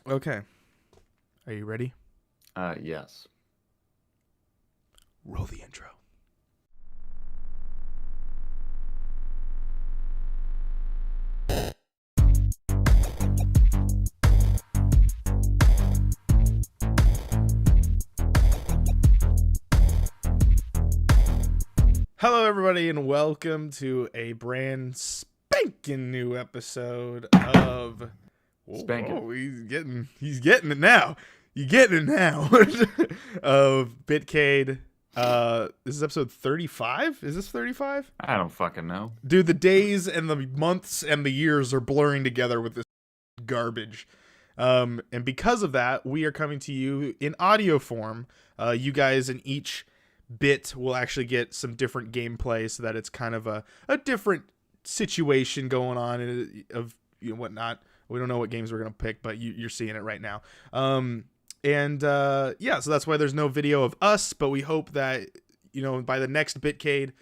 Okay. Are you ready? Yes. Roll the intro. Hello, everybody, and welcome to a brand spanking new episode of. Spanking. Whoa, he's getting it now. You getting it now of Bitcade. This is episode 35. Is this 35? I don't fucking know. Dude, the days and the months and the years are blurring together with this garbage. And because of that, we are coming to you in audio form. You guys in each bit will actually get some different gameplay so that it's kind of a different situation going on of whatnot. We don't know what games we're going to pick, but you're seeing it right now. Yeah, so that's why there's no video of us, but we hope that, by the next Bitcade,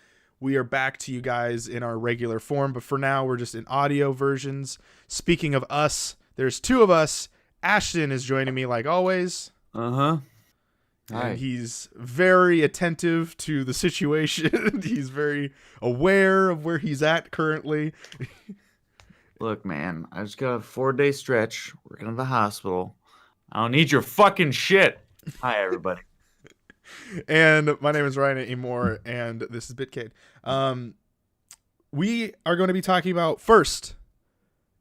we are back to you guys in our regular form. But for now, we're just in audio versions. Speaking of us, there's two of us. Ashton is joining me like always. Uh-huh. And Hi. he's very attentive to the situation. He's very aware of where he's at currently. Look, man, I just got a 4-day stretch working at the hospital. I don't need your fucking shit. Hi, everybody. And my name is Ryan Amore, and this is Bitcade. We are going to be talking about first,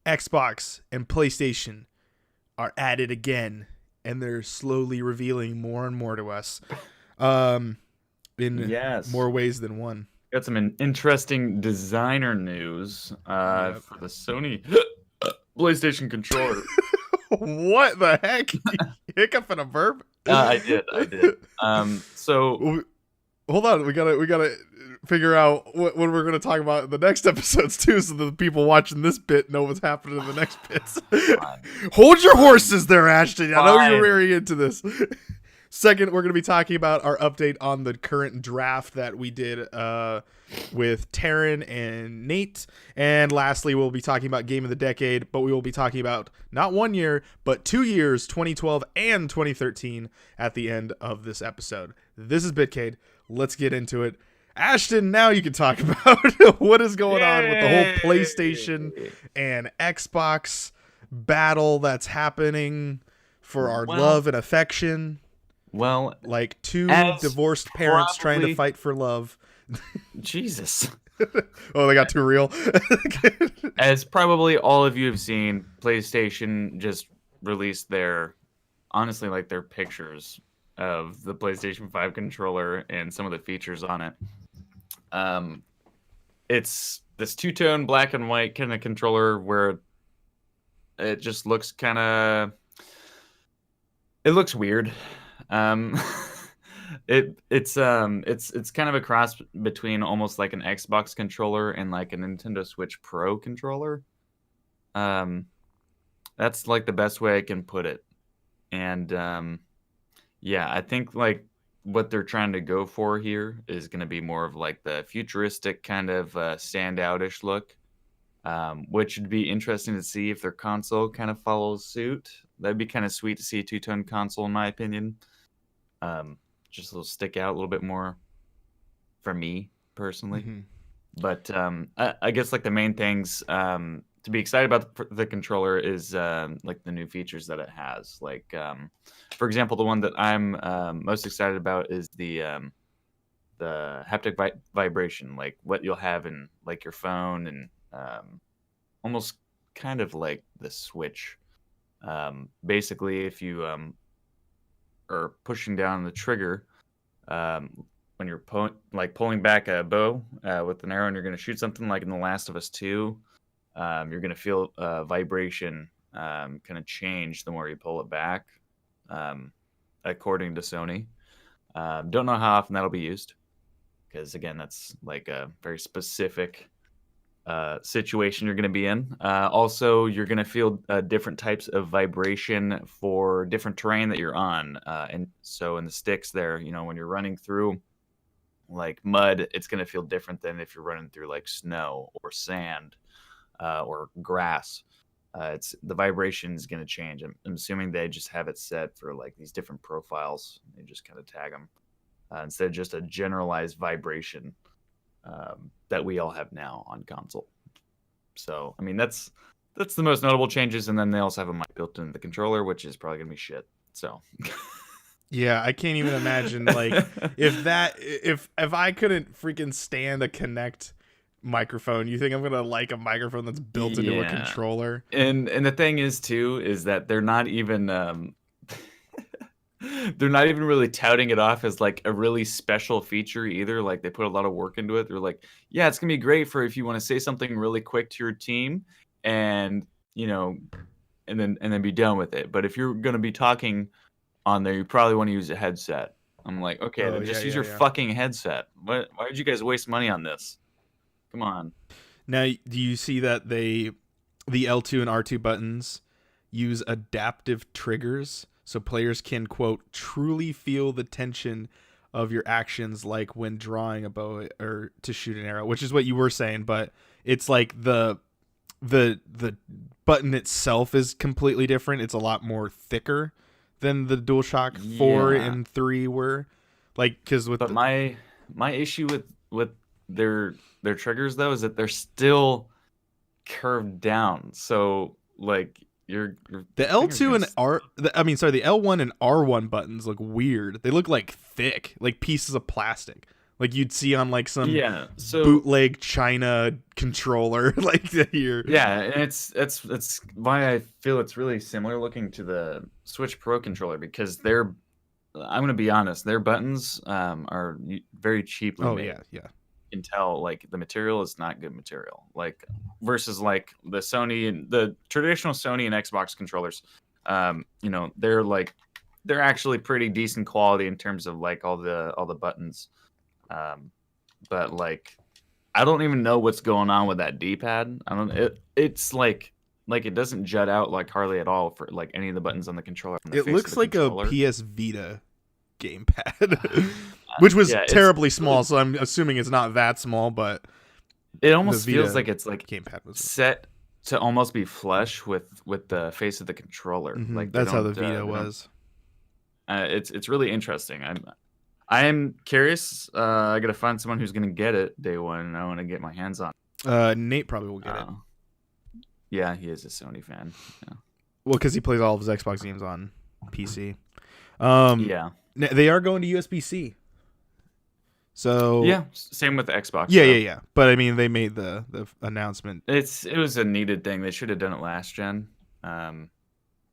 Xbox and PlayStation are at it again, and they're slowly revealing more and more to us, in Yes. more ways than one. Got some interesting designer news Yep. for the Sony PlayStation controller. What the heck? Hiccup and a burp? I did. So Hold on, we gotta figure out what we're gonna talk about in the next episodes too, so that the people watching this bit know what's happening in the next bits. Hold your horses there, Ashton. I know you're Fine. very into this. Second, we're gonna be talking about our update on the current draft that we did with Taryn and Nate. And lastly, we'll be talking about Game of the Decade, but we will be talking about not 1 year, but 2 years, 2012 and 2013 at the end of this episode. This is Bitcade. Let's get into it. Ashton, now you can talk about what is going on with the whole PlayStation and Xbox battle that's happening for our Well- love and affection. Well, Like two as divorced parents trying to probably- fight for love. Jesus. Oh, they got too real. As probably all of you have seen, PlayStation just released honestly, like their pictures of the PlayStation 5 controller and some of the features on it. It's this two-tone black and white kind of controller where it just looks it looks weird. Um, it's kind of a cross between almost like an Xbox controller and like a Nintendo Switch Pro controller. That's like the best way I can put it. And yeah, I think like what they're trying to go for here is going to be more of like the futuristic kind of standout-ish look, which would be interesting to see if their console kind of follows suit. That'd be kind of sweet to see a two-tone console, in my opinion. Just a little stick out a little bit more for me personally. Mhm. But I guess like the main things to be excited about the controller is like the new features that it has. Like for example, the one that I'm most excited about is the haptic vibration, like what you'll have in like your phone and almost kind of like the Switch. Basically, if you are pushing down the trigger when you're pulling back a bow with an arrow and you're going to shoot something like in The Last of Us 2, you're going to feel vibration kind of change the more you pull it back, according to Sony. Don't know how often that'll be used because, again, that's like a very specific situation you're going to be in. Also, you're going to feel different types of vibration for different terrain that you're on. And so in the sticks there, when you're running through like mud, it's going to feel different than if you're running through like snow or sand or grass. It's the vibration is going to change. I'm assuming they just have it set for like these different profiles. They just kind of tag them instead of just a generalized vibration that we all have now on console. So I mean that's the most notable changes, and then they also have a mic built into the controller, which is probably gonna be shit. So Yeah, I can't even imagine like if I couldn't freaking stand a Connect microphone, you think I'm gonna like a microphone that's built into a yeah, controller? and the thing is too is that they're not even they're not even really touting it off as like a really special feature either. Like they put a lot of work into it. They're like, yeah, it's gonna be great for if you want to say something really quick to your team, and you know, and then be done with it. But if you're gonna be talking on there, you probably want to use a headset. I'm like, okay, Oh then yeah, just use yeah, your yeah. fucking headset. Why did you guys waste money on this? Come on. Now, do you see that the L2 and R2 buttons use adaptive triggers so players can quote truly feel the tension of your actions like when drawing a bow or to shoot an arrow, which is what you were saying, but it's like the button itself is completely different. It's a lot more thicker than the DualShock 4 Yeah, and 3 were. Like cuz with but the my issue with their triggers though is that they're still curved down. So like your The fingers L2 gonna and I mean, sorry, the L1 and R1 buttons look weird. They look like thick, like pieces of plastic, like you'd see on like some yeah. So bootleg China controller, like here. yeah, and it's why I feel it's really similar looking to the Switch Pro controller because they're I'm gonna be honest, their buttons are very cheaply Oh made. yeah, yeah. You can tell like the material is not good material. Like versus like the Sony and the traditional Sony and Xbox controllers, they're actually pretty decent quality in terms of like all the buttons. Um, but like I don't even know what's going on with that D-pad. I don't. It's like it doesn't jut out like hardly at all for like any of the buttons on the controller on the It face of the looks like a controller. PS Vita gamepad, which was Yeah, terribly it's really small. So I'm assuming it's not that small, but it the almost feels Vita like it's like gamepad was. set to almost be flush with the face of the controller. Like That's how the Vita they don't. was. It's really interesting. I am curious. I gotta find someone who's gonna get it day one, and I want to get my hands on. Nate probably will get it. Yeah, he is a Sony fan. Yeah. Well, because he plays all of his Xbox games on PC. Yeah. They are going to USB-C. So Yeah. Same with the Xbox. yeah, though. yeah, yeah. But I mean, they made the announcement. It was a needed thing. They should have done it last gen.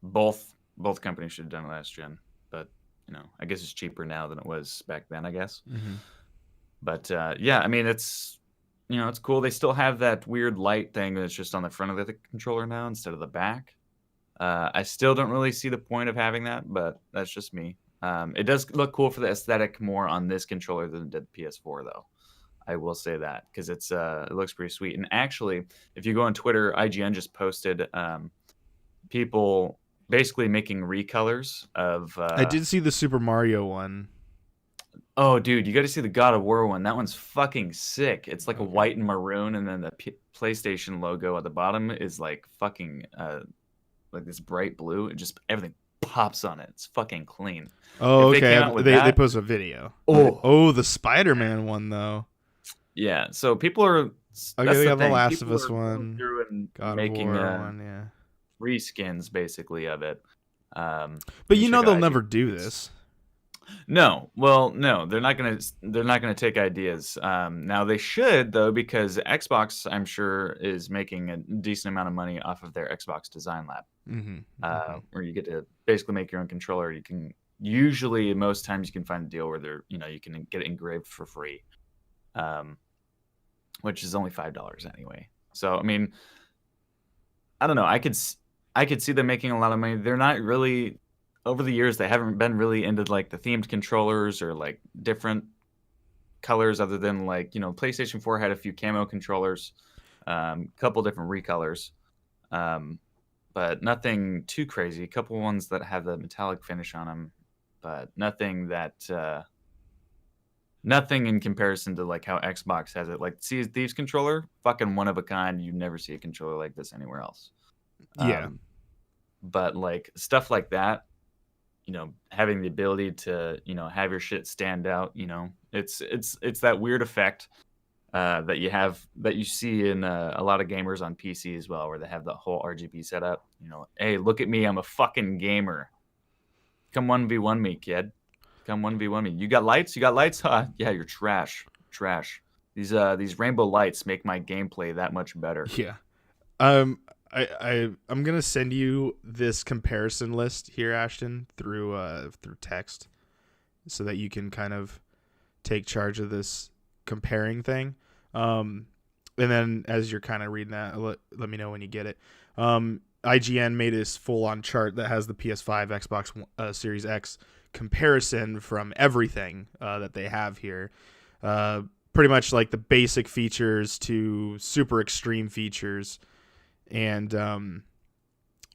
Both companies should have done it last gen. But I guess it's cheaper now than it was back then. I guess. Mm-hmm. But yeah, I mean it's cool. They still have that weird light thing that's just on the front of the controller now instead of the back. I still don't really see the point of having that, but that's just me. It does look cool for the aesthetic more on this controller than it did the PS4, though. I will say that because it looks pretty sweet. And actually, if you go on Twitter, IGN just posted people basically making recolors of. I did see the Super Mario one. Oh, dude, you got to see the God of War one. That one's fucking sick. It's like a Okay. white and maroon, and then the PlayStation logo at the bottom is like fucking like this bright blue. It just everything pops on it. It's fucking clean. Oh, If they came okay. out with They that, post a video. oh Oh, the Spider-Man one though. yeah. So people are. Okay, That's they the got the thing. Last of People Us are going one, through and God of making War one, yeah. reskins basically of it. But You you can know check they'll out never IGN. do this. No, well, no, they're not gonna take ideas. Now they should though, because Xbox, I'm sure, is making a decent amount of money off of their Xbox Design Lab, Mm-hmm. where you get to basically make your own controller. You can usually most times you can find a deal where you can get it engraved for free, which is only $5 anyway. So I mean, I don't know. I could see them making a lot of money. They're not really over the years. They haven't been really into like the themed controllers or like different colors, other than like PlayStation 4 had a few camo controllers, couple different recolors, um, but nothing too crazy. A couple ones that have the metallic finish on them, but nothing in comparison to like how Xbox has it. Like Sea of Thieves controller, fucking one of a kind. You never see a controller like this anywhere else. Yeah. But like stuff like that, having the ability to, have your shit stand out, it's that weird effect that you see in a lot of gamers on PC as well, where they have the whole RGB setup. Hey, look at me, I'm a fucking gamer. Come 1v1 me, kid. Come 1v1 me. You got lights? You got lights? Huh? Yeah, you're trash. Trash. These rainbow lights make my gameplay that much better. Yeah. I'm gonna send you this comparison list here, Ashton, through text, so that you can kind of take charge of this comparing thing. And then as you're kind of reading that, let me know when you get it. IGN made this full-on chart that has the PS5, Xbox Series X comparison from everything that they have here. Pretty much like the basic features to super extreme features. And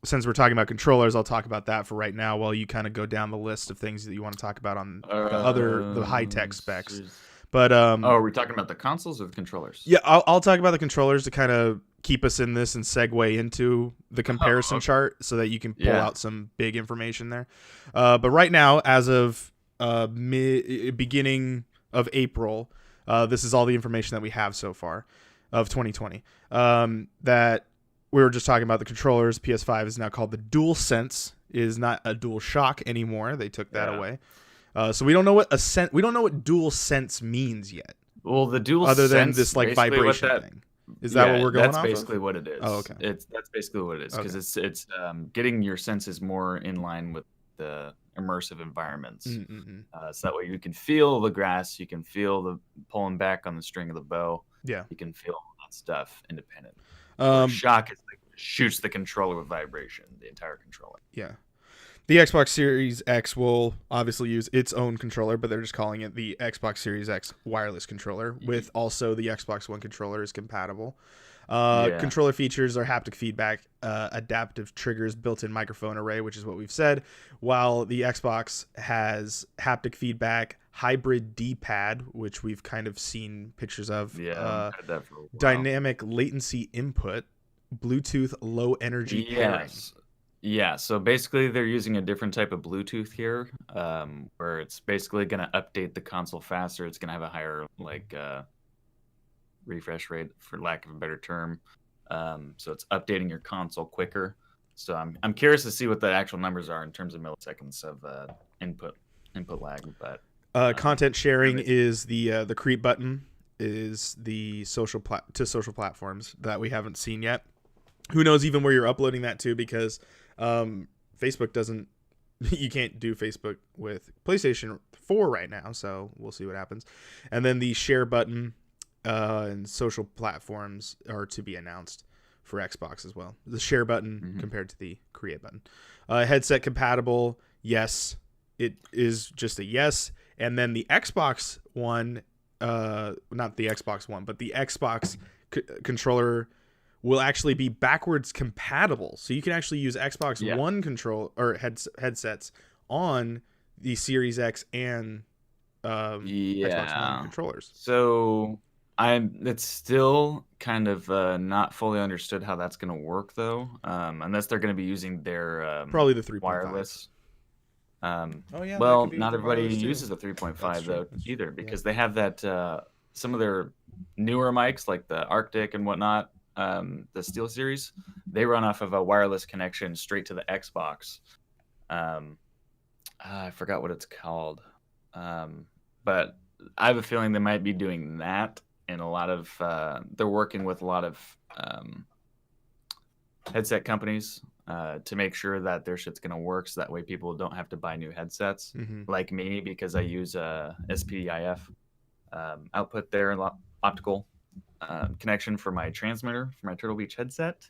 since we're talking about controllers, I'll talk about that for right now while you kind of go down the list of things that you want to talk about on the high-tech specs. But are we talking about the consoles or the controllers? Yeah, I'll talk about the controllers to kind of keep us in this and segue into the comparison chart so that you can pull out some big information there. But right now, as of beginning of April, this is all the information that we have so far of 2020. That we were just talking about the controllers. PS5 is now called the DualSense, is not a DualShock anymore. They took that away. So we don't know what we don't know what DualSense means yet. Well, the DualSense, other than this like vibration thing. Is that what we're going off of? That's basically what it is. Oh, okay. That's basically what it is, because it's getting your senses more in line with the immersive environments. So that way you can feel the grass, you can feel the pulling back on the string of the bow. Yeah, you can feel all that stuff independent. Shock is like shoots the controller with vibration, the entire controller. Yeah. The Xbox Series X will obviously use its own controller, but they're just calling it the Xbox Series X wireless controller, with also the Xbox One controller is compatible. Controller features are haptic feedback, adaptive triggers, built-in microphone array, which is what we've said, while the Xbox has haptic feedback, hybrid D-pad, which we've kind of seen pictures of, had that for a while. Dynamic latency input, Bluetooth low energy pairing. Yeah, so basically they're using a different type of Bluetooth here, where it's basically going to update the console faster. It's going to have a higher refresh rate, for lack of a better term. So it's updating your console quicker. So I'm curious to see what the actual numbers are in terms of milliseconds of input lag. But content sharing is the create button is the social platforms that we haven't seen yet. Who knows even where you're uploading that to, because Facebook doesn't, you can't do Facebook with PlayStation 4 right now, so we'll see what happens. And then the share button and social platforms are to be announced for Xbox as well. The share button compared to the create button. Headset compatible, yes. It is just a yes. And then the Xbox One, not the Xbox One, but the Xbox controller will actually be backwards compatible. So you can actually use Xbox One control or headsets on the Series X and Xbox One controllers. So it's still kind of not fully understood how that's going to work, though, unless they're going to be using their probably the 3.5 wireless. Well, not everybody uses the 3.5 though either, because they have that some of their newer mics like the Arctic and whatnot. The Steel Series, they run off of a wireless connection straight to the Xbox. I forgot what it's called, but I have a feeling they might be doing that, and a lot of they're working with a lot of headset companies to make sure that their shit's gonna work, so that way people don't have to buy new headsets, like me, because I use a SPDIF output there, optical connection for my transmitter for my Turtle Beach headset,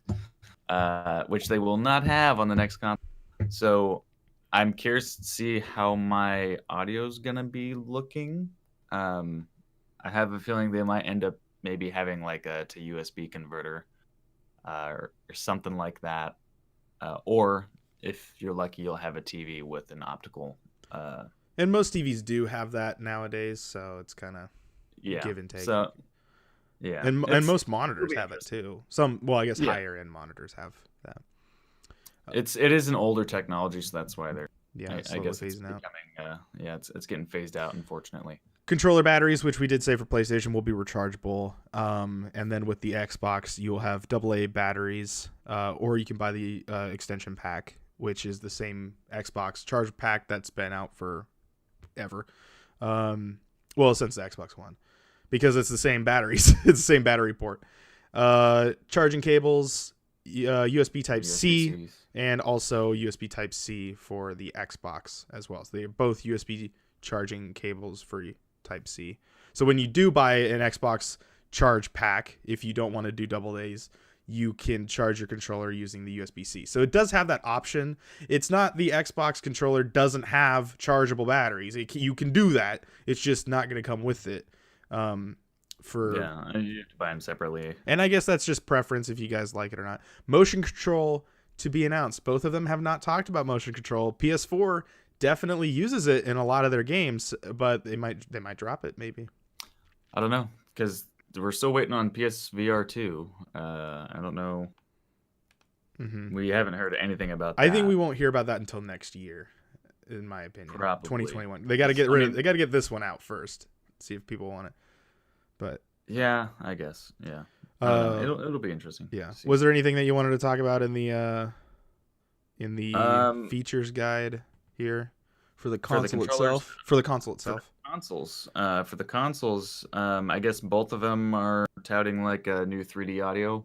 which they will not have on the next console. So I'm curious to see how my audio's gonna be looking. I have a feeling they might end up maybe having like a to USB converter or something like that, or if you're lucky, you'll have a TV with an optical. And most TVs do have that nowadays, so it's kind of give and take. So. Yeah, and most monitors have it too. Some, well, I guess higher end monitors have that. it is an older technology, so that's why they're. Yeah, I slowly guess it's phasing out. becoming. Yeah, it's getting phased out, unfortunately. Controller batteries, which we did say for PlayStation, will be rechargeable. And then with the Xbox, you'll have AA batteries, or you can buy the extension pack, which is the same Xbox charge pack that's been out for ever. Well, since the Xbox One, because it's the same batteries. It's the same battery port. Charging cables, USB Type C, USB-Cs. and also USB Type C for the Xbox as well. So they're both USB charging cables for Type C. So when you do buy an Xbox charge pack, if you don't want to do double A's, you can charge your controller using the USB-C. So it does have that option. It's not the Xbox controller doesn't have chargeable batteries. You can do that. It's just not going to come with it. Yeah, you have to buy them separately. And I guess that's just preference if you guys like it or not. Motion control to be announced. Both of them have not talked about motion control. PS4 definitely uses it in a lot of their games, but they might drop it maybe. I don't know, because we're still waiting on PSVR 2. I don't know. Mm-hmm. We haven't heard anything about that. I think we won't hear about that until next year, in my opinion. Probably 2021. They got to get rid of. They got to get this one out first. See if people want it. But yeah, I guess. Yeah. It'll be interesting. Yeah. Was there anything that you wanted to talk about in the features guide here for the console itself? For the console itself. For the consoles, I guess both of them are touting like a new 3D audio.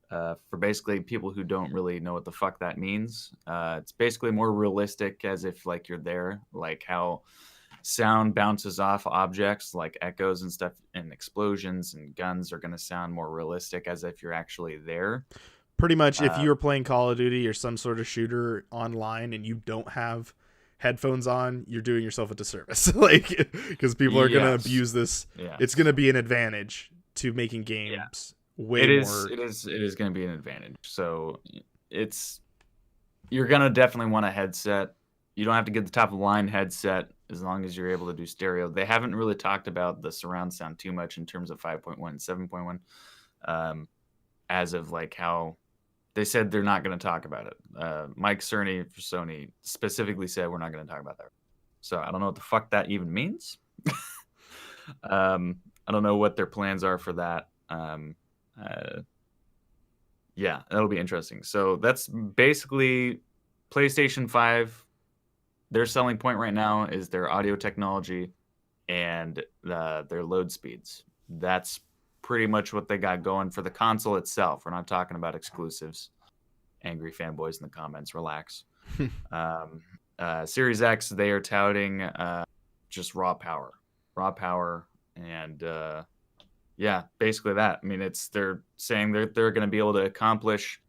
For basically people who don't really know what the fuck that means. It's basically more realistic, as if like you're there, like how sound bounces off objects like echoes and stuff, and explosions and guns are going to sound more realistic as if you're actually there. Pretty much, if you're playing Call of Duty or some sort of shooter online and you don't have headphones on, you're doing yourself a disservice. Like, because people are going to abuse this. Yes. It's going to be an advantage to making games way more. It is going to be an advantage. So you're going to definitely want a headset. You don't have to get the top of the line headset as long as you're able to do stereo. They haven't really talked about the surround sound too much in terms of 5.1 and 7.1. As of like how they said they're not going to talk about it. Mike Cerny for Sony specifically said we're not going to talk about that. So I don't know what the fuck that even means. I don't know what their plans are for that. Yeah, that'll be interesting. So that's basically PlayStation 5. Their selling point right now is their audio technology and their load speeds. That's pretty much what they got going for the console itself. We're not talking about exclusives. Angry fanboys in the comments, relax. Series X, they are touting just raw power, and yeah, basically that. I mean, they're saying they're going to be able to accomplish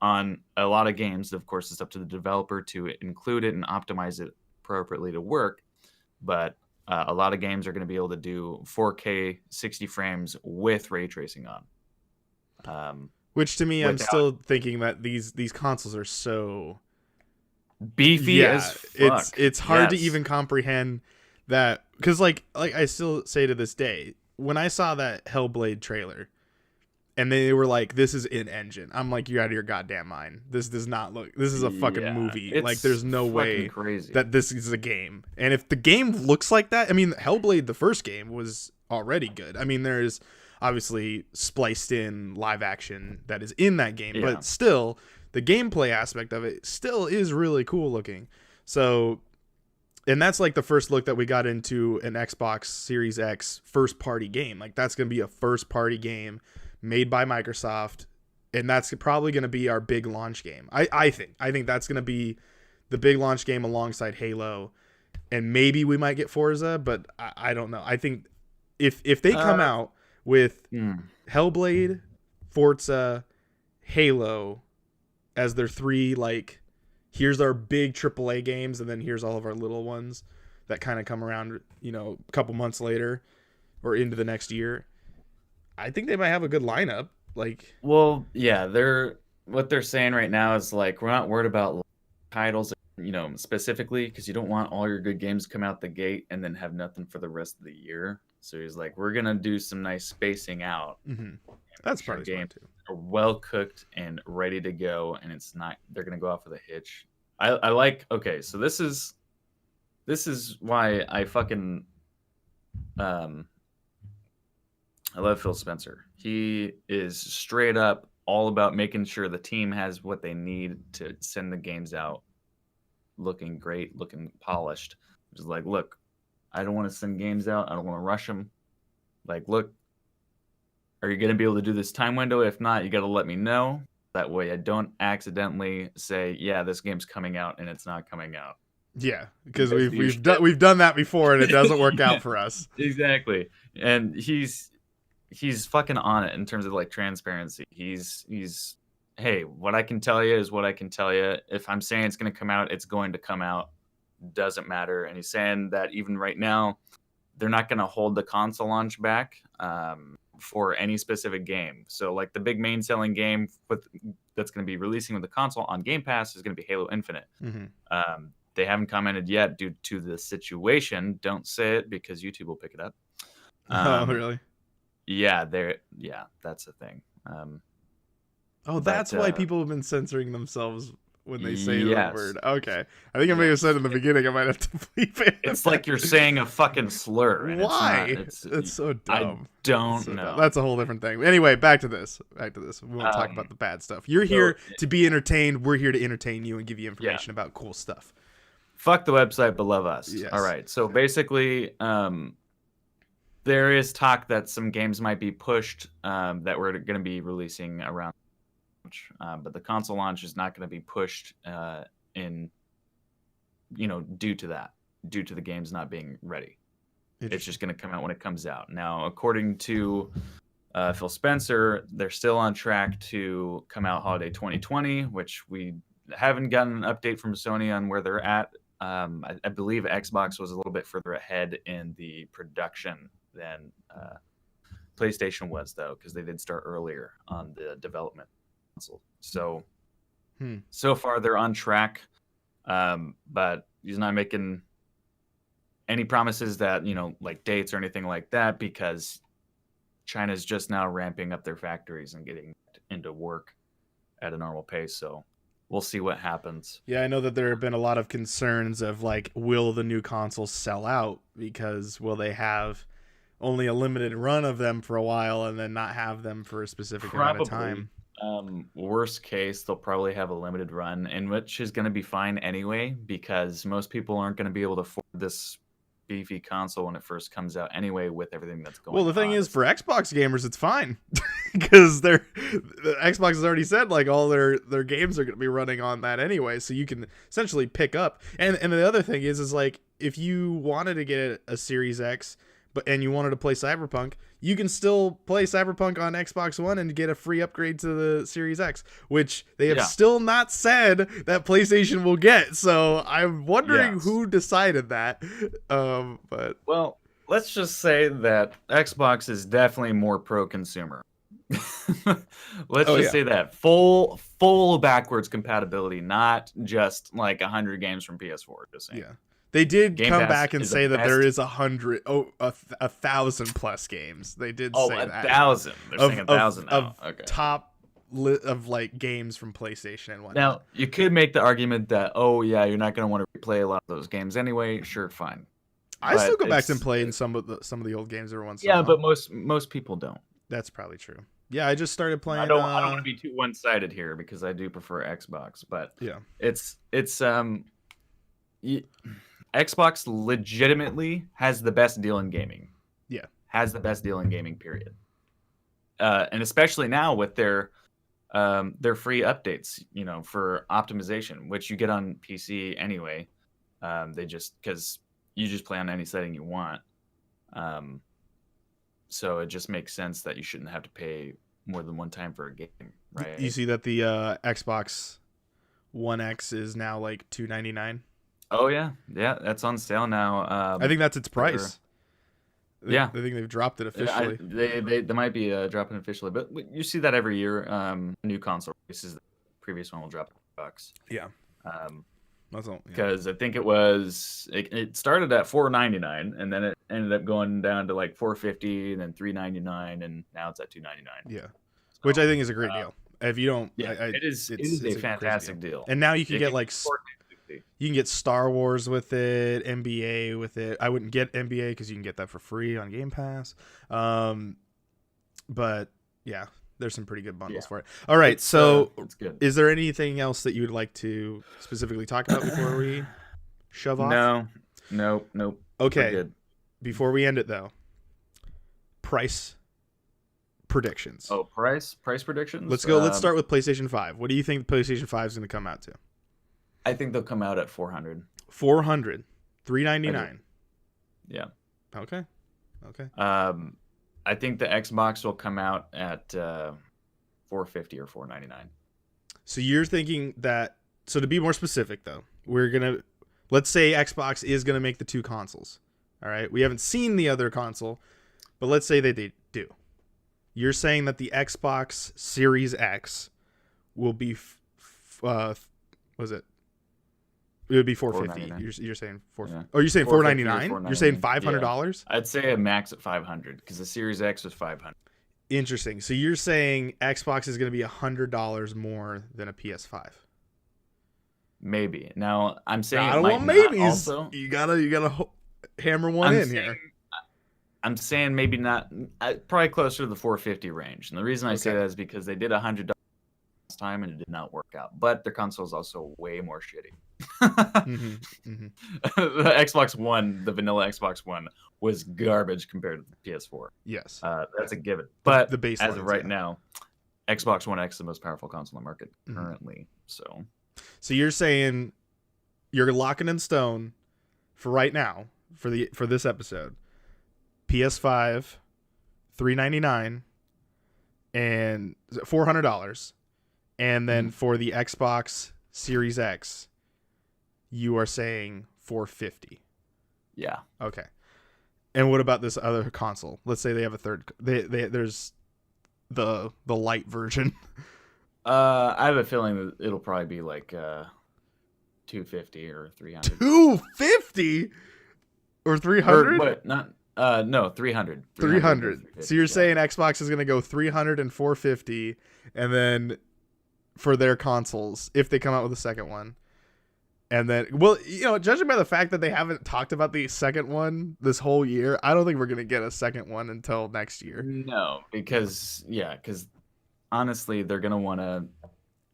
on a lot of games. Of course, it's up to the developer to include it and optimize it appropriately to work, but a lot of games are going to be able to do 4K 60 frames with ray tracing on. Which to me, I'm still thinking that these consoles are so beefy as fuck. It's hard to even comprehend that, because like I still say to this day, when I saw that Hellblade trailer and they were like, this is in engine, I'm like, you're out of your goddamn mind. This does not look, this is a fucking movie. Like, there's no way that this is a game. And if the game looks like that, I mean, Hellblade, the first game, was already good. I mean, there's obviously spliced in live action that is in that game, but still, the gameplay aspect of it still is really cool looking. So, and that's like the first look that we got into an Xbox Series X first party game. Like, that's going to be a first party game made by Microsoft, and that's probably going to be our big launch game. I think that's going to be the big launch game alongside Halo, and maybe we might get Forza, but I don't know. I think if they come out with Hellblade, Forza, Halo as their three, like, here's our big AAA games, and then here's all of our little ones that kind of come around, you know, a couple months later or into the next year, I think they might have a good lineup. Like, well, yeah, what they're saying right now is like, we're not worried about titles, you know, specifically, because you don't want all your good games to come out the gate and then have nothing for the rest of the year. So he's like, we're gonna do some nice spacing out, That's Sure, probably games smart too. are well cooked and ready to go, and it's not they're gonna go off with a hitch. I like okay, so this is why I fucking um I love Phil Spencer. He is straight up all about making sure the team has what they need to send the games out looking great, looking polished. Just like, look, I don't want to send games out. I don't want to rush them. Like, look, are you going to be able to do this time window? If not, you got to let me know. That way I don't accidentally say, yeah, this game's coming out and it's not coming out. Yeah, You because guys do your we've done that before and it doesn't work out for us. Exactly. And he's fucking on it in terms of like transparency. He's hey, what I can tell you is what I can tell you. If I'm saying it's going to come out, it's going to come out. Doesn't matter. And he's saying that even right now, they're not going to hold the console launch back for any specific game. So like the big main selling game that's going to be releasing with the console on Game Pass is going to be Halo Infinite. They haven't commented yet due to the situation. Don't say it because YouTube will pick it up. Oh, really? Yeah, that's the thing. That's why people have been censoring themselves when they say the word. Okay. I think I may have said in the beginning I might have to bleep it. It's like you're saying a fucking slur. And why? It's so dumb. I don't know. Dumb. That's a whole different thing. Anyway, back to this. We won't talk about the bad stuff. You're here to be entertained. We're here to entertain you and give you information about cool stuff. Fuck the website, but love us. Yes. All right. So basically, there is talk that some games might be pushed that we're going to be releasing around launch, but the console launch is not going to be pushed due to the games not being ready. It's just going to come out when it comes out. Now, according to Phil Spencer, they're still on track to come out holiday 2020, which we haven't gotten an update from Sony on where they're at. I believe Xbox was a little bit further ahead in the production than PlayStation was, though, because they did start earlier on the development console. So, so far they're on track, but he's not making any promises that like dates or anything like that because China's just now ramping up their factories and getting into work at a normal pace. So we'll see what happens. Yeah, I know that there have been a lot of concerns of like, will the new consoles sell out? Because will they have only a limited run of them for a while and then not have them for a specific amount of time? Worst case, they'll probably have a limited run, and which is going to be fine anyway, because most people aren't going to be able to afford this beefy console when it first comes out anyway with everything that's going on. Well, the thing is, for Xbox gamers, it's fine because the Xbox has already said like all their games are going to be running on that anyway, so you can essentially pick up. And the other thing is like if you wanted to get a Series X and you wanted to play Cyberpunk, you can still play Cyberpunk on Xbox One and get a free upgrade to the Series X, which they have still not said that PlayStation will get. So I'm wondering who decided that. But well, let's just say that Xbox is definitely more pro-consumer. Let's just say that full backwards compapability, not just like 100 games from PS4. Just saying. Yeah. They did Game come Pass back and is say the that there best. is 1,000 plus games. They did say that. 1,000. They're saying 1,000 now. Okay. Top of like games from PlayStation and whatnot. Now you could make the argument that you're not going to want to replay a lot of those games anyway. Sure, fine. I still go back and play in some of the old games every once in a while. Yeah, but most people don't. That's probably true. Yeah, I just started playing. I don't want to be too one-sided here because I do prefer Xbox, but yeah, it's Xbox legitimately has the best deal in gaming. Yeah, has the best deal in gaming. Period. And especially now with their free updates, for optimization, which you get on PC anyway. They just because you just play on any setting you want. So it just makes sense that you shouldn't have to pay more than one time for a game, right? You see that the Xbox One X is now like $299. Oh yeah, that's on sale now. I think that's its price. I think they've dropped it officially. They might be dropping officially, but you see that every year. New console releases, the previous one will drop $100. Yeah. Because I think it started at $499 and then it ended up going down to like $450 and then $399 and now it's at $299. Yeah. which I think is a great deal. If you don't, Yeah, it is a fantastic deal. And now you can It get can like be $450. you can get Star Wars with it, NBA with it. I wouldn't get NBA because you can get that for free on Game Pass. But yeah, there's some pretty good bundles for it. All right, so it's good. Is there anything else that you would like to specifically talk about before we shove off? Nope. Okay. Good. Before we end it though, price predictions. Oh, price predictions. Let's go. Let's start with PlayStation 5. What do you think the PlayStation 5 is going to come out to? I think they'll come out at 400. 400, $399. Yeah. Okay. I think the Xbox will come out at 450 or 499. So you're thinking that? So to be more specific, though, let's say Xbox is gonna make the two consoles. All right. We haven't seen the other console, but let's say they do. You're saying that the Xbox Series X will be, was it? It would be 450. You're saying 450. Yeah. Oh, you're saying 499? You're saying $500? Yeah. I'd say a max at 500 because the Series X was 500. Interesting. So you're saying Xbox is going to be $100 more than a PS5? Maybe. Now I'm saying I don't want maybes. Also, you gotta hammer one in here. I'm saying maybe not. Probably closer to the 450 range. And the reason I say that is because they did $100 last time and it did not work out. But their console is also way more shitty. The Xbox One, the vanilla Xbox One, was garbage compared to the PS4. Yes, that's a given. But the base as of right now, Xbox One X is the most powerful console in the market currently. So you're saying you're locking in stone for right now for this episode. PS5, $399 and $400, and then for the Xbox Series X, you are saying $450. Yeah. Okay. And what about this other console? Let's say they have a third. There's the light version. I have a feeling that it'll probably be like $250 or $300. $250 or $300? But not. No, $300. $300. So you're saying Xbox is going to go $300 and $450, and then for their consoles, if they come out with a second one. And then, well, judging by the fact that they haven't talked about the second one this whole year, I don't think we're going to get a second one until next year. No, because honestly, they're going to want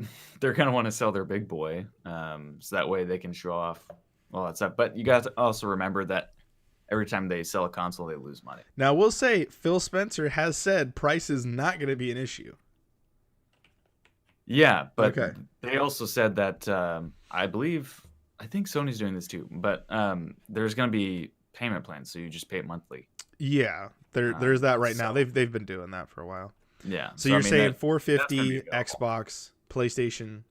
to sell their big boy, so that way they can show off all that stuff. But you got to also remember that every time they sell a console, they lose money. Now, we'll say Phil Spencer has said price is not going to be an issue. Yeah, but they also said that I think Sony's doing this too, but there's going to be payment plans, so you just pay it monthly. Yeah, there's that right now. They've been doing that for a while. Yeah. So you're saying $450 Xbox, PlayStation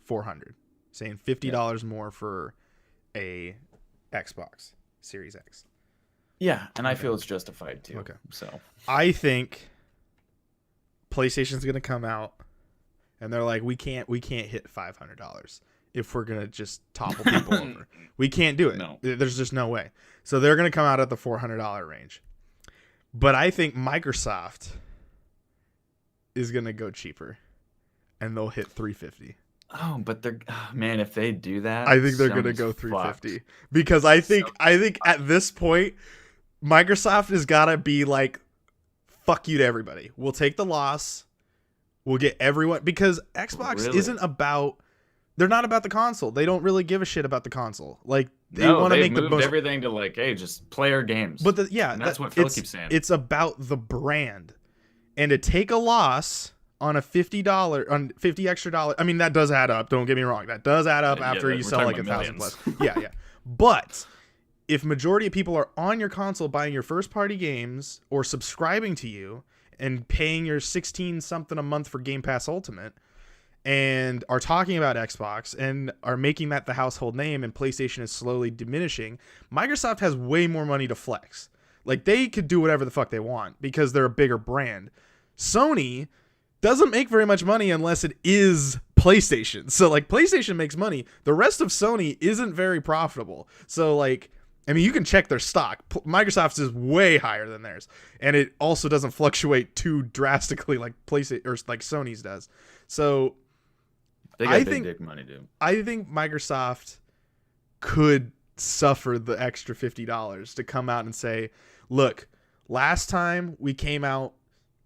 $400, saying $50 more for a Xbox Series X. Yeah, and I feel it's justified too. Okay. So I think PlayStation's going to come out and they're like, we can't hit $500 if we're going to just topple people over. We can't do it. No. There's just no way. So they're going to come out at the $400 range. But I think Microsoft is going to go cheaper and they'll hit $350. Oh, but man, if they do that, I think they're going to go $350 because I think at this point Microsoft has got to be like, fuck you to everybody. We'll take the loss. We'll get everyone, because Xbox isn't about, they're not about the console. They don't really give a shit about the console. Like they want to make the most, everything to like, hey, just play our games. But that's what Phil keeps saying. It's about the brand, and to take a loss on a $50 extra. I mean, that does add up. Don't get me wrong. That does add up after you sell like 1,000 plus. Yeah. But if majority of people are on your console buying your first party games or subscribing to you and paying your 16 something a month for Game Pass Ultimate and are talking about Xbox and are making that the household name, and PlayStation is slowly diminishing, Microsoft has way more money to flex. Like they could do whatever the fuck they want because they're a bigger brand. Sony doesn't make very much money unless it is PlayStation. So like PlayStation makes money. The rest of Sony isn't very profitable. So like I mean, you can check their stock. Microsoft's is way higher than theirs, and it also doesn't fluctuate too drastically like PlayStation or like Sony's does. So They got big dick money, dude. I think Microsoft could suffer the extra $50 to come out and say, "Look, last time we came out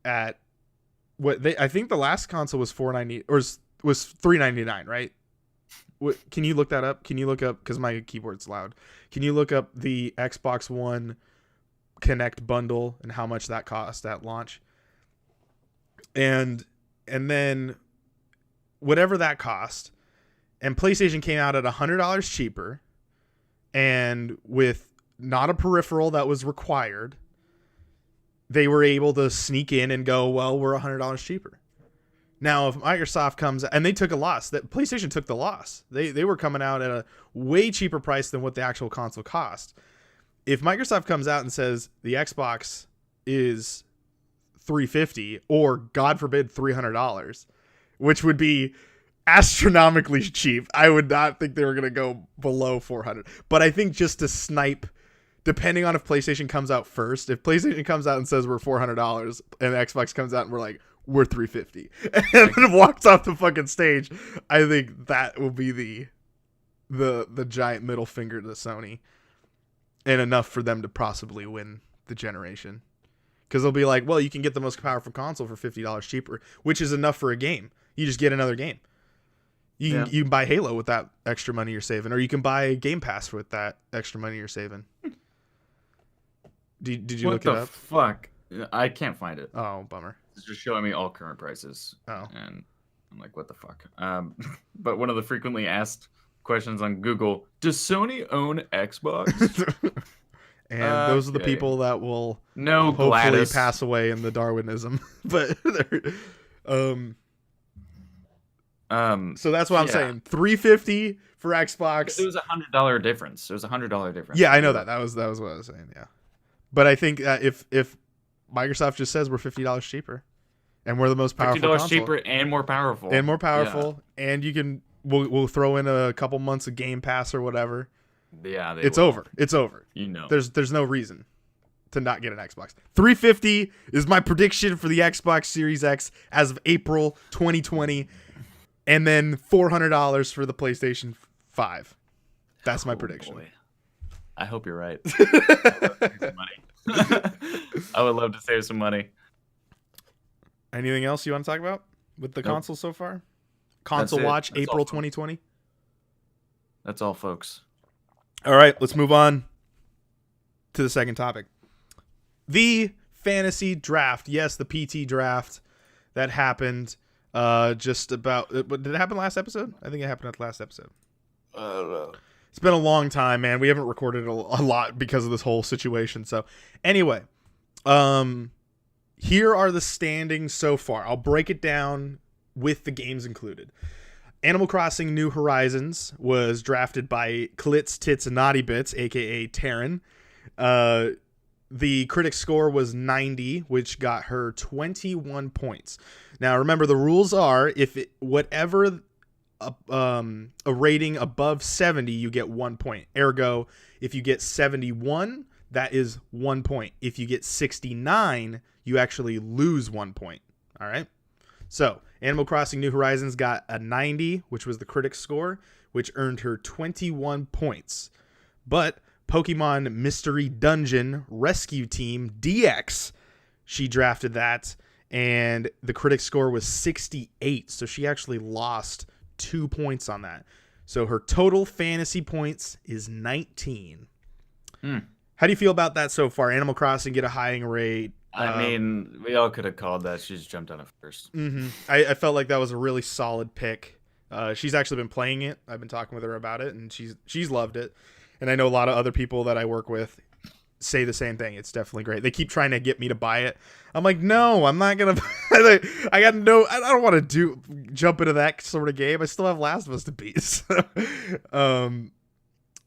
at I think the last console was $490 or was $399, right? Can you look that up? Can you look up, because my keyboard's loud? Can you look up the Xbox One Connect bundle and how much that cost at launch? And then whatever that cost, and PlayStation came out at $100 cheaper, and with not a peripheral that was required, they were able to sneak in and go, well, we're $100 cheaper. Now, if Microsoft comes, and they took a loss, that PlayStation took the loss. They were coming out at a way cheaper price than what the actual console cost. If Microsoft comes out and says the Xbox is $350 or, God forbid, $300, which would be astronomically cheap, I would not think they were going to go below $400. But I think just to snipe, depending on if PlayStation comes out first, if PlayStation comes out and says we're $400 and Xbox comes out and we're like, we're $350 and then walks off the fucking stage, I think that will be the giant middle finger to Sony, and enough for them to possibly win the generation, because they'll be like, well, you can get the most powerful console for $50 cheaper, which is enough for a game. You just get another game. You can buy Halo with that extra money you're saving, or you can buy Game Pass with that extra money you're saving. Did you look it up? What the fuck? I can't find it. Oh, bummer. It's just showing me all current prices. Oh. And I'm like, what the fuck? But one of the frequently asked questions on Google, does Sony own Xbox? And those are the people that will hopefully Gladys. pass away in the Darwinism. But so that's what I'm saying. $350 for Xbox. It was $100 difference. It was $100 difference. Yeah, I know that. That was what I was saying. Yeah, but I think if Microsoft just says we're $50 cheaper, and we're the most powerful $50 console, cheaper and more powerful, and you can we'll throw in a couple months of Game Pass or whatever. Yeah, it's over. It's over. You know, there's no reason to not get an Xbox. $350 is my prediction for the Xbox Series X as of April 2020, and then $400 for the PlayStation 5. That's my prediction. Boy. I hope you're right. I would love to save some money. Anything else you want to talk about with the console so far? Console Watch, That's April all, 2020. That's all, folks. All right, let's move on to the second topic. The fantasy draft. Yes, the PT draft that happened just about... Did it happen last episode? I think it happened at the last episode. I don't know. It's been a long time, man. We haven't recorded a lot because of this whole situation. So anyway, here are the standings so far. I'll break it down with the games included. Animal Crossing New Horizons was drafted by Klitz, Tits, and Naughty Bits, a.k.a. Taryn. The critic score was 90, which got her 21 points. Now, remember, the rules are whatever a rating above 70, you get 1 point. Ergo, if you get 71, that is 1 point. If you get 69, you actually lose 1 point. All right? So, Animal Crossing New Horizons got a 90, which was the critic score, which earned her 21 points. But Pokemon Mystery Dungeon Rescue Team DX, she drafted that, and the critic score was 68, so she actually lost 2 points on that. So her total fantasy points is 19. How do you feel about that so far? Animal Crossing get a high rate. I mean, we all could have called that. She just jumped on it first. Mm-hmm. I felt like that was a really solid pick. She's actually been playing it. I've been talking with her about it, and she's loved it. And I know a lot of other people that I work with say the same thing. It's definitely great. They keep trying to get me to buy it. I'm like, no, I'm not gonna. I don't want to jump into that sort of game. I still have Last of Us to beat. So,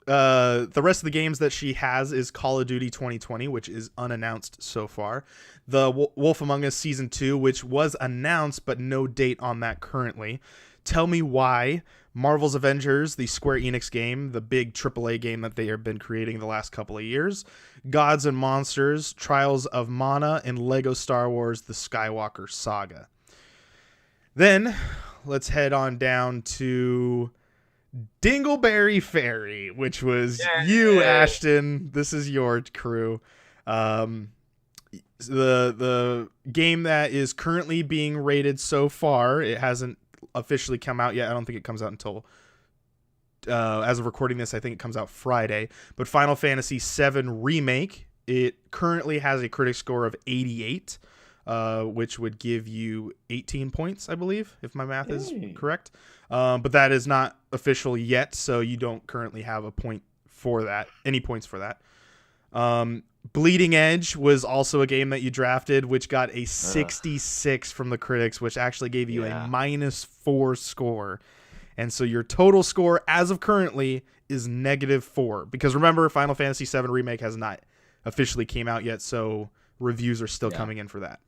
the rest of the games that she has is Call of Duty 2020, which is unannounced so far. The Wolf Among Us Season 2, which was announced, but no date on that currently. Tell Me Why, Marvel's Avengers, the Square Enix game, the big AAA game that they have been creating the last couple of years. Gods and Monsters, Trials of Mana, and Lego Star Wars, The Skywalker Saga. Then, let's head on down to Dingleberry Fairy, which was you, Ashton. This is your crew. The game that is currently being rated so far, it hasn't officially come out yet. I don't think it comes out until as of recording this, I think it comes out Friday. But Final Fantasy VII Remake, it currently has a critic score of 88, which would give you 18 points, I believe, if my math is correct. But that is not official yet, so you don't currently have a point for that, any points for that. Bleeding Edge was also a game that you drafted, which got a 66 from the critics, which actually gave you a -4 score. And so your total score as of currently is -4. Because remember, Final Fantasy VII Remake has not officially came out yet, so reviews are still coming in for that.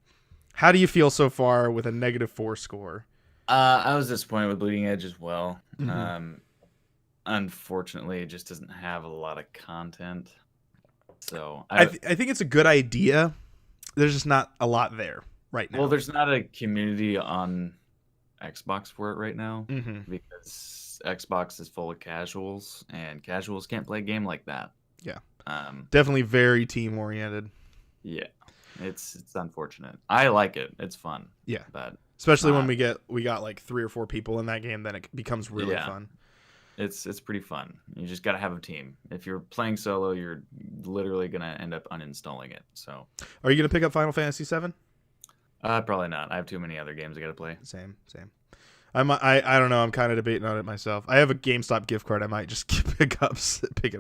How do you feel so far with a -4 score? I was disappointed with Bleeding Edge as well. Unfortunately, it just doesn't have a lot of content. So I think it's a good idea. There's just not a lot there right now. Well, there's not a community on Xbox for it right now because Xbox is full of casuals, and casuals can't play a game like that. Yeah. Definitely very team oriented. Yeah. It's unfortunate. I like it. It's fun. Yeah. But especially when we got like 3 or 4 people in that game, then it becomes really fun. It's pretty fun. You just got to have a team. If you're playing solo, you're literally going to end up uninstalling it. So, are you going to pick up Final Fantasy VII? Probably not. I have too many other games I got to play. Same. I don't know. I'm kind of debating on it myself. I have a GameStop gift card. I might just pick it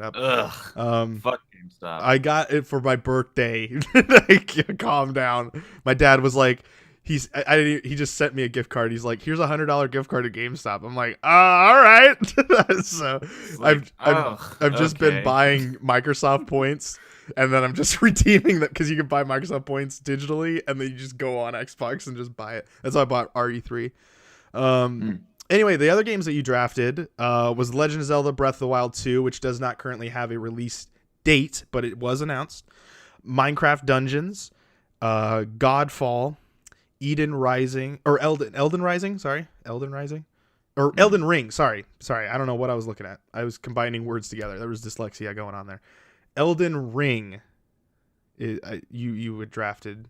up. Fuck GameStop. I got it for my birthday. Calm down. My dad was like, he just sent me a gift card. He's like, here's $100 gift card to GameStop. I'm like, all right. So like, I've just been buying Microsoft points, and then I'm just redeeming that because you can buy Microsoft points digitally, and then you just go on Xbox and just buy it. That's why I bought RE3. Anyway, the other games that you drafted was Legend of Zelda Breath of the Wild 2, which does not currently have a release date, but it was announced. Minecraft Dungeons, Godfall, Elden Rising, or Elden Rising. Or Elden Ring. Sorry. I don't know what I was looking at. I was combining words together. There was dyslexia going on there. Elden Ring. You had drafted.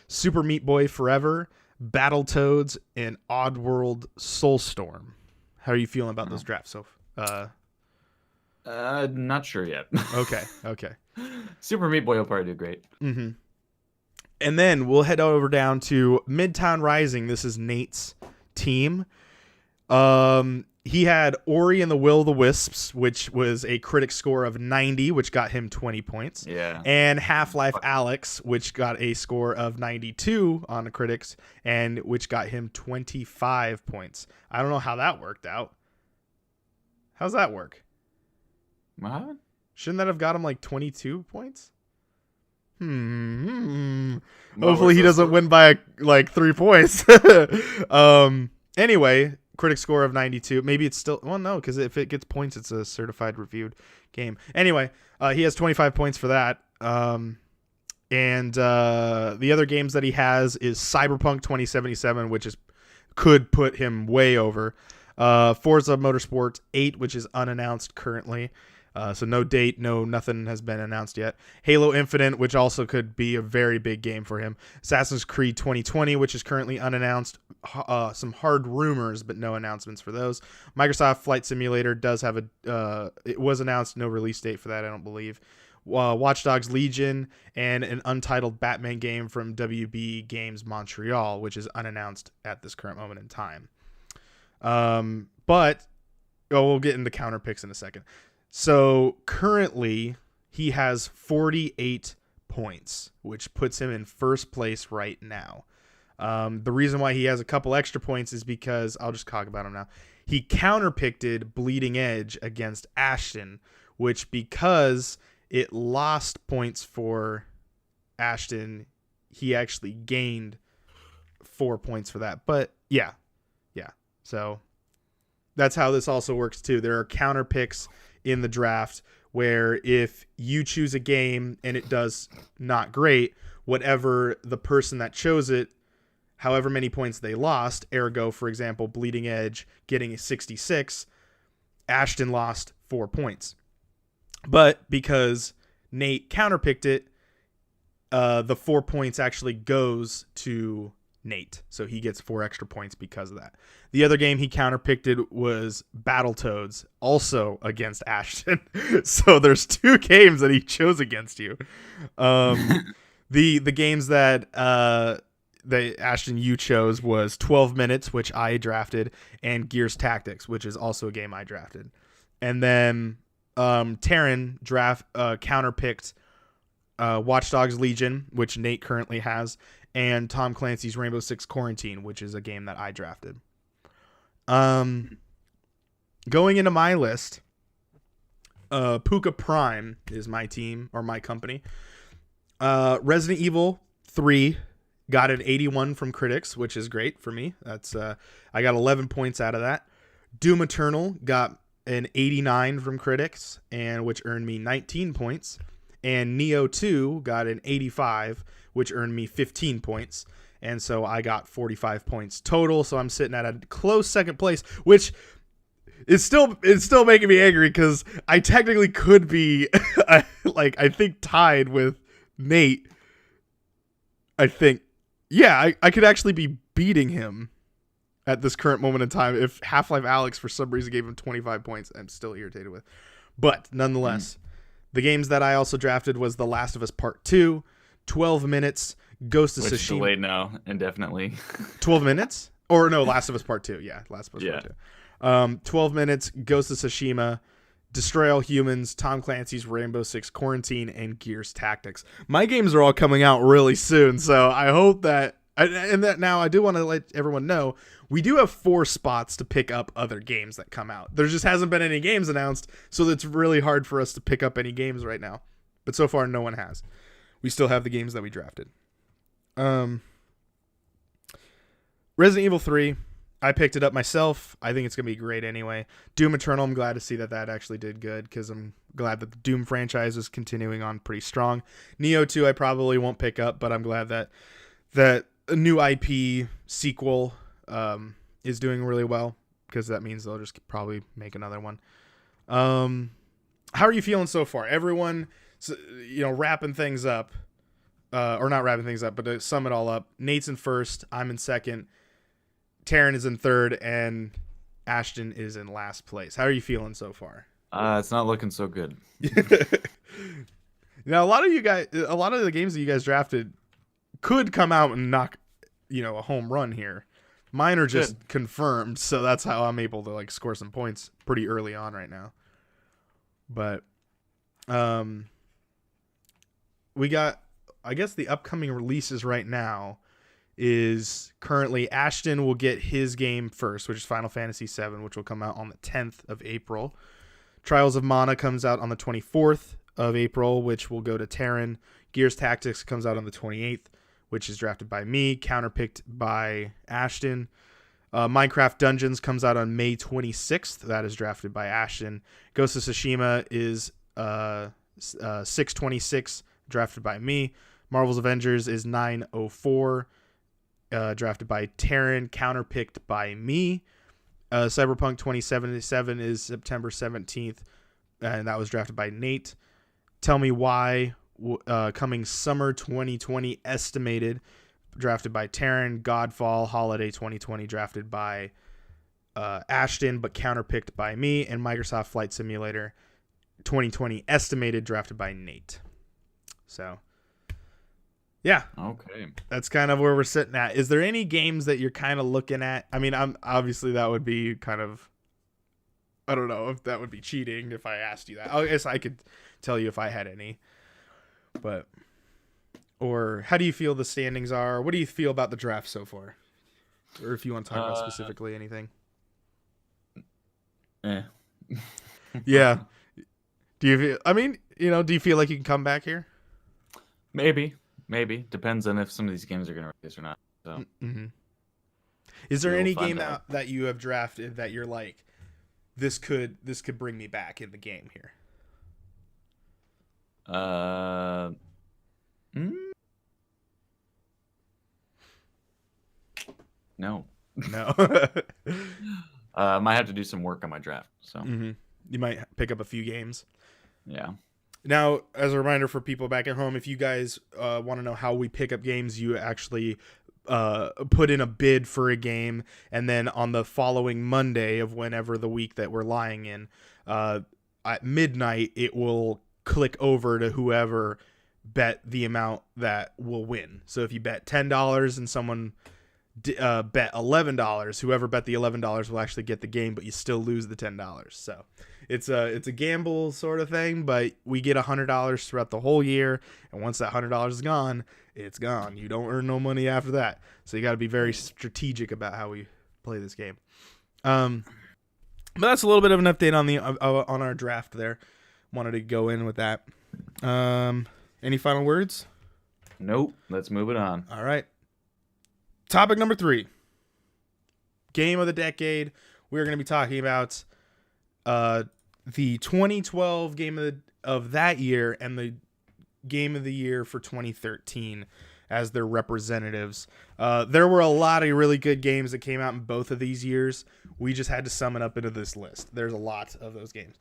Super Meat Boy Forever, Battletoads, and Oddworld Soulstorm. How are you feeling about those drafts? Not sure yet. Okay. Super Meat Boy will probably do great. And then we'll head over down to Midtown Rising. This is Nate's team. He had Ori and the Will of the Wisps, which was a critic score of 90, which got him 20 points. Yeah. And Half-Life Alyx, which got a score of 92 on the critics, and which got him 25 points. I don't know how that worked out. How's that work? What? Shouldn't that have got him like 22 points? Hopefully he doesn't win by like 3 points. Anyway, critic score of 92. Maybe it's still, well, no, because if it gets points, it's a certified reviewed game. Anyway, he has 25 points for that. And the other games that he has is Cyberpunk 2077, which could put him way over. Forza Motorsport 8, which is unannounced currently. So no date, nothing has been announced yet. Halo Infinite, which also could be a very big game for him. Assassin's Creed 2020, which is currently unannounced. Some hard rumors, but no announcements for those. Microsoft Flight Simulator does have it was announced, no release date for that, I don't believe. Watch Dogs Legion, and an untitled Batman game from WB Games Montreal, which is unannounced at this current moment in time. But we'll get into counter picks in a second. So currently he has 48 points, which puts him in first place right now. The reason why he has a couple extra points is because I'll just talk about him now. He counterpicked Bleeding Edge against Ashton, which because it lost points for Ashton, he actually gained 4 points for that. But yeah. So that's how this also works too. There are counter picks in the draft where if you choose a game and it does not great, whatever the person that chose it, however many points they lost, ergo, for example, Bleeding Edge getting a 66, Ashton lost 4 points. But because Nate counterpicked it, the 4 points actually goes to Nate. So he gets 4 extra points because of that. The other game he counterpicked it was Battletoads, also against Ashton. So there's 2 games that he chose against you. The games that Ashton you chose was 12 Minutes, which I drafted, and Gears Tactics, which is also a game I drafted. And then Taryn counterpicked Watch Dogs Legion, which Nate currently has, and Tom Clancy's Rainbow Six Quarantine, which is a game that I drafted. Going into my list, Puka Prime is my team or my company. Resident Evil 3 got an 81 from critics, which is great for me. That's I got 11 points out of that. Doom Eternal got an 89 from critics, and which earned me 19 points. And Neo 2 got an 85, which earned me 15 points. And so I got 45 points total. So I'm sitting at a close second place, which is still making me angry because I technically could be I think tied with Nate. I think, yeah, I could actually be beating him at this current moment in time if Half-Life Alyx for some reason gave him 25 points. I'm still irritated with. But nonetheless, the games that I also drafted was The Last of Us Part 2, 12 Minutes, Ghost of Which Tsushima. delayed now indefinitely. 12 Minutes? Or no, Last of Us Part 2. Yeah, Last of Us Part 2. 12 Minutes, Ghost of Tsushima, Destroy All Humans, Tom Clancy's Rainbow Six Quarantine, and Gears Tactics. My games are all coming out really soon, so I hope that... And that now I do want to let everyone know we do have 4 spots to pick up other games that come out. There just hasn't been any games announced, so it's really hard for us to pick up any games right now. But so far, no one has. We still have the games that we drafted. Resident Evil 3, I picked it up myself. I think it's going to be great anyway. Doom Eternal, I'm glad to see that actually did good because I'm glad that the Doom franchise is continuing on pretty strong. Neo 2, I probably won't pick up, but I'm glad that a new IP sequel is doing really well because that means they'll just probably make another one. How are you feeling so far? Everyone, wrapping things up, or not wrapping things up, but to sum it all up, Nate's in first, I'm in second, Taryn is in third, and Ashton is in last place. How are you feeling so far? It's not looking so good. Now, a lot of the games that you guys drafted could come out and knock, a home run here. Mine are just confirmed, so that's how I'm able to score some points pretty early on right now. But we got, I guess the upcoming releases right now is currently Ashton will get his game first, which is Final Fantasy VII, which will come out on the 10th of April. Trials of Mana comes out on the 24th of April, which will go to Taryn. Gears Tactics comes out on the 28th, which is drafted by me, counterpicked by Ashton. Minecraft Dungeons comes out on May 26th. That is drafted by Ashton. Ghost of Tsushima is 6/26, drafted by me. Marvel's Avengers is 9/04, drafted by Taryn, counterpicked by me. Cyberpunk 2077 is September 17th, and that was drafted by Nate. Tell Me Why, coming summer 2020 estimated, drafted by Taryn. Godfall Holiday 2020 drafted by Ashton, but counterpicked by me. And Microsoft Flight Simulator 2020 estimated, drafted by Nate. So, yeah. Okay. That's kind of where we're sitting at. Is there any games that you're kind of looking at? I mean, obviously that would be kind of, I don't know if that would be cheating if I asked you that. I guess I could tell you if I had any. But, or how do you feel the standings are? What do you feel about the draft so far? Or if you want to talk about specifically anything. Yeah. Do you feel, do you feel like you can come back here? Maybe. Depends on if some of these games are going to release or not. So. Mm-hmm. Is there any game that you have drafted that you're like, this could bring me back in the game here. Uh, mm, no. No. Might have to do some work on my draft. So Hmm. You might pick up a few games. yeah. Now, as a reminder for people back at home, if you guys want to know how we pick up games, you actually put in a bid for a game, and then on the following Monday of whenever the week that we're lying in, at midnight, it will click over to whoever bet the amount that will win. So if you bet $10 and someone bet $11, whoever bet the $11 will actually get the game, but you still lose the $10. So it's a gamble sort of thing, but we get $100 throughout the whole year, and once that $100 is gone, it's gone. You don't earn no money after that. So you got to be very strategic about how we play this game. But that's a little bit of an update on the on our draft there. Wanted to go in with that. Any final words? Nope. Let's move it on. All right. Topic number 3. Game of the decade. We're going to be talking about the 2012 game of that year and the game of the year for 2013 as their representatives. There were a lot of really good games that came out in both of these years. We just had to sum it up into this list. There's a lot of those games.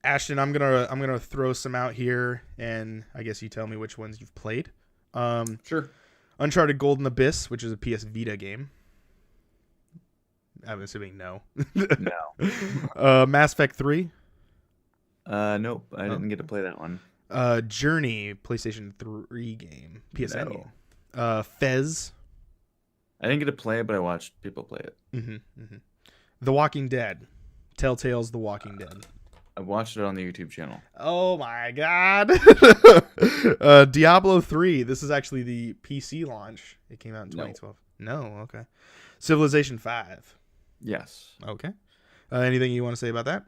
Ashton, I'm gonna throw some out here, and I guess you tell me which ones you've played. Sure. Uncharted Golden Abyss, which is a PS Vita game. I'm assuming no. No. Mass Effect 3. Nope. I didn't get to play that one. Journey, PlayStation 3 game. PSN No. game. Fez. I didn't get to play it, but I watched people play it. The Walking Dead. Telltale's The Walking Dead. I watched it on the YouTube channel. Oh my god. Diablo 3. This is actually the PC launch. It came out in 2012. No, okay. Civilization 5. Yes. Okay. Anything you want to say about that?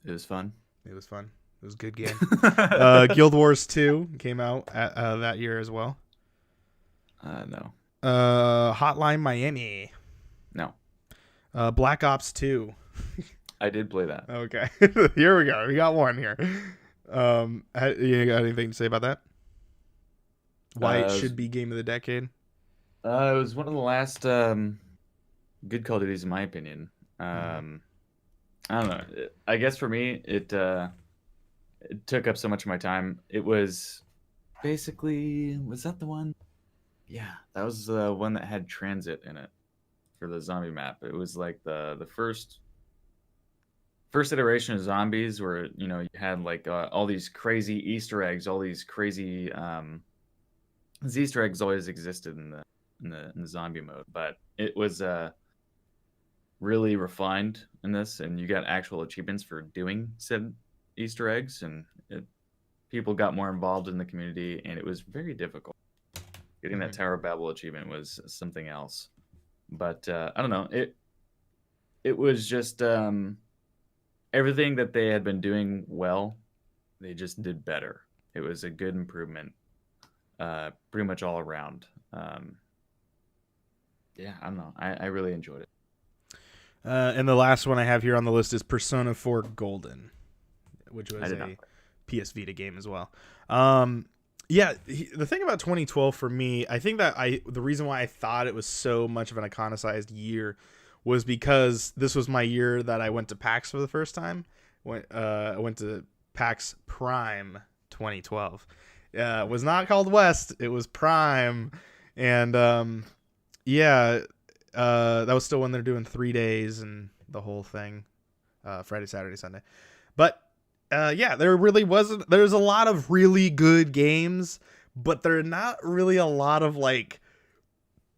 It was fun. It was fun. It was a good game. Guild Wars 2 came out that year as well. No. Hotline Miami. No. Black Ops 2. I did play that. Okay. Here we go. We got one here. You got anything to say about that? Why it should be game of the decade? It was one of the last good Call of Duties, in my opinion. I don't know. I guess for me, it took up so much of my time. It was basically, was that the one? Yeah, that was the one that had transit in it for the zombie map. It was like the first iteration of zombies, where you had like all these crazy Easter eggs, all these crazy these Easter eggs always existed in the zombie mode, but it was really refined in this, and you got actual achievements for doing said Easter eggs, and people got more involved in the community, and it was very difficult. Getting that Tower of Babel achievement was something else, but I don't know. It was just everything that they had been doing well, they just did better. It was a good improvement, pretty much all around. Yeah, I don't know. I really enjoyed it. And the last one I have here on the list is Persona 4 Golden, which was a PS Vita game as well. Yeah, the thing about 2012 for me, I think that the reason why I thought it was so much of an iconicized year was because this was my year that I went to PAX for the first time. I went to PAX Prime 2012. It was not called West, it was Prime. And that was still when they're doing 3 days and the whole thing, Friday, Saturday, Sunday. But there's a lot of really good games, but they're not really a lot of like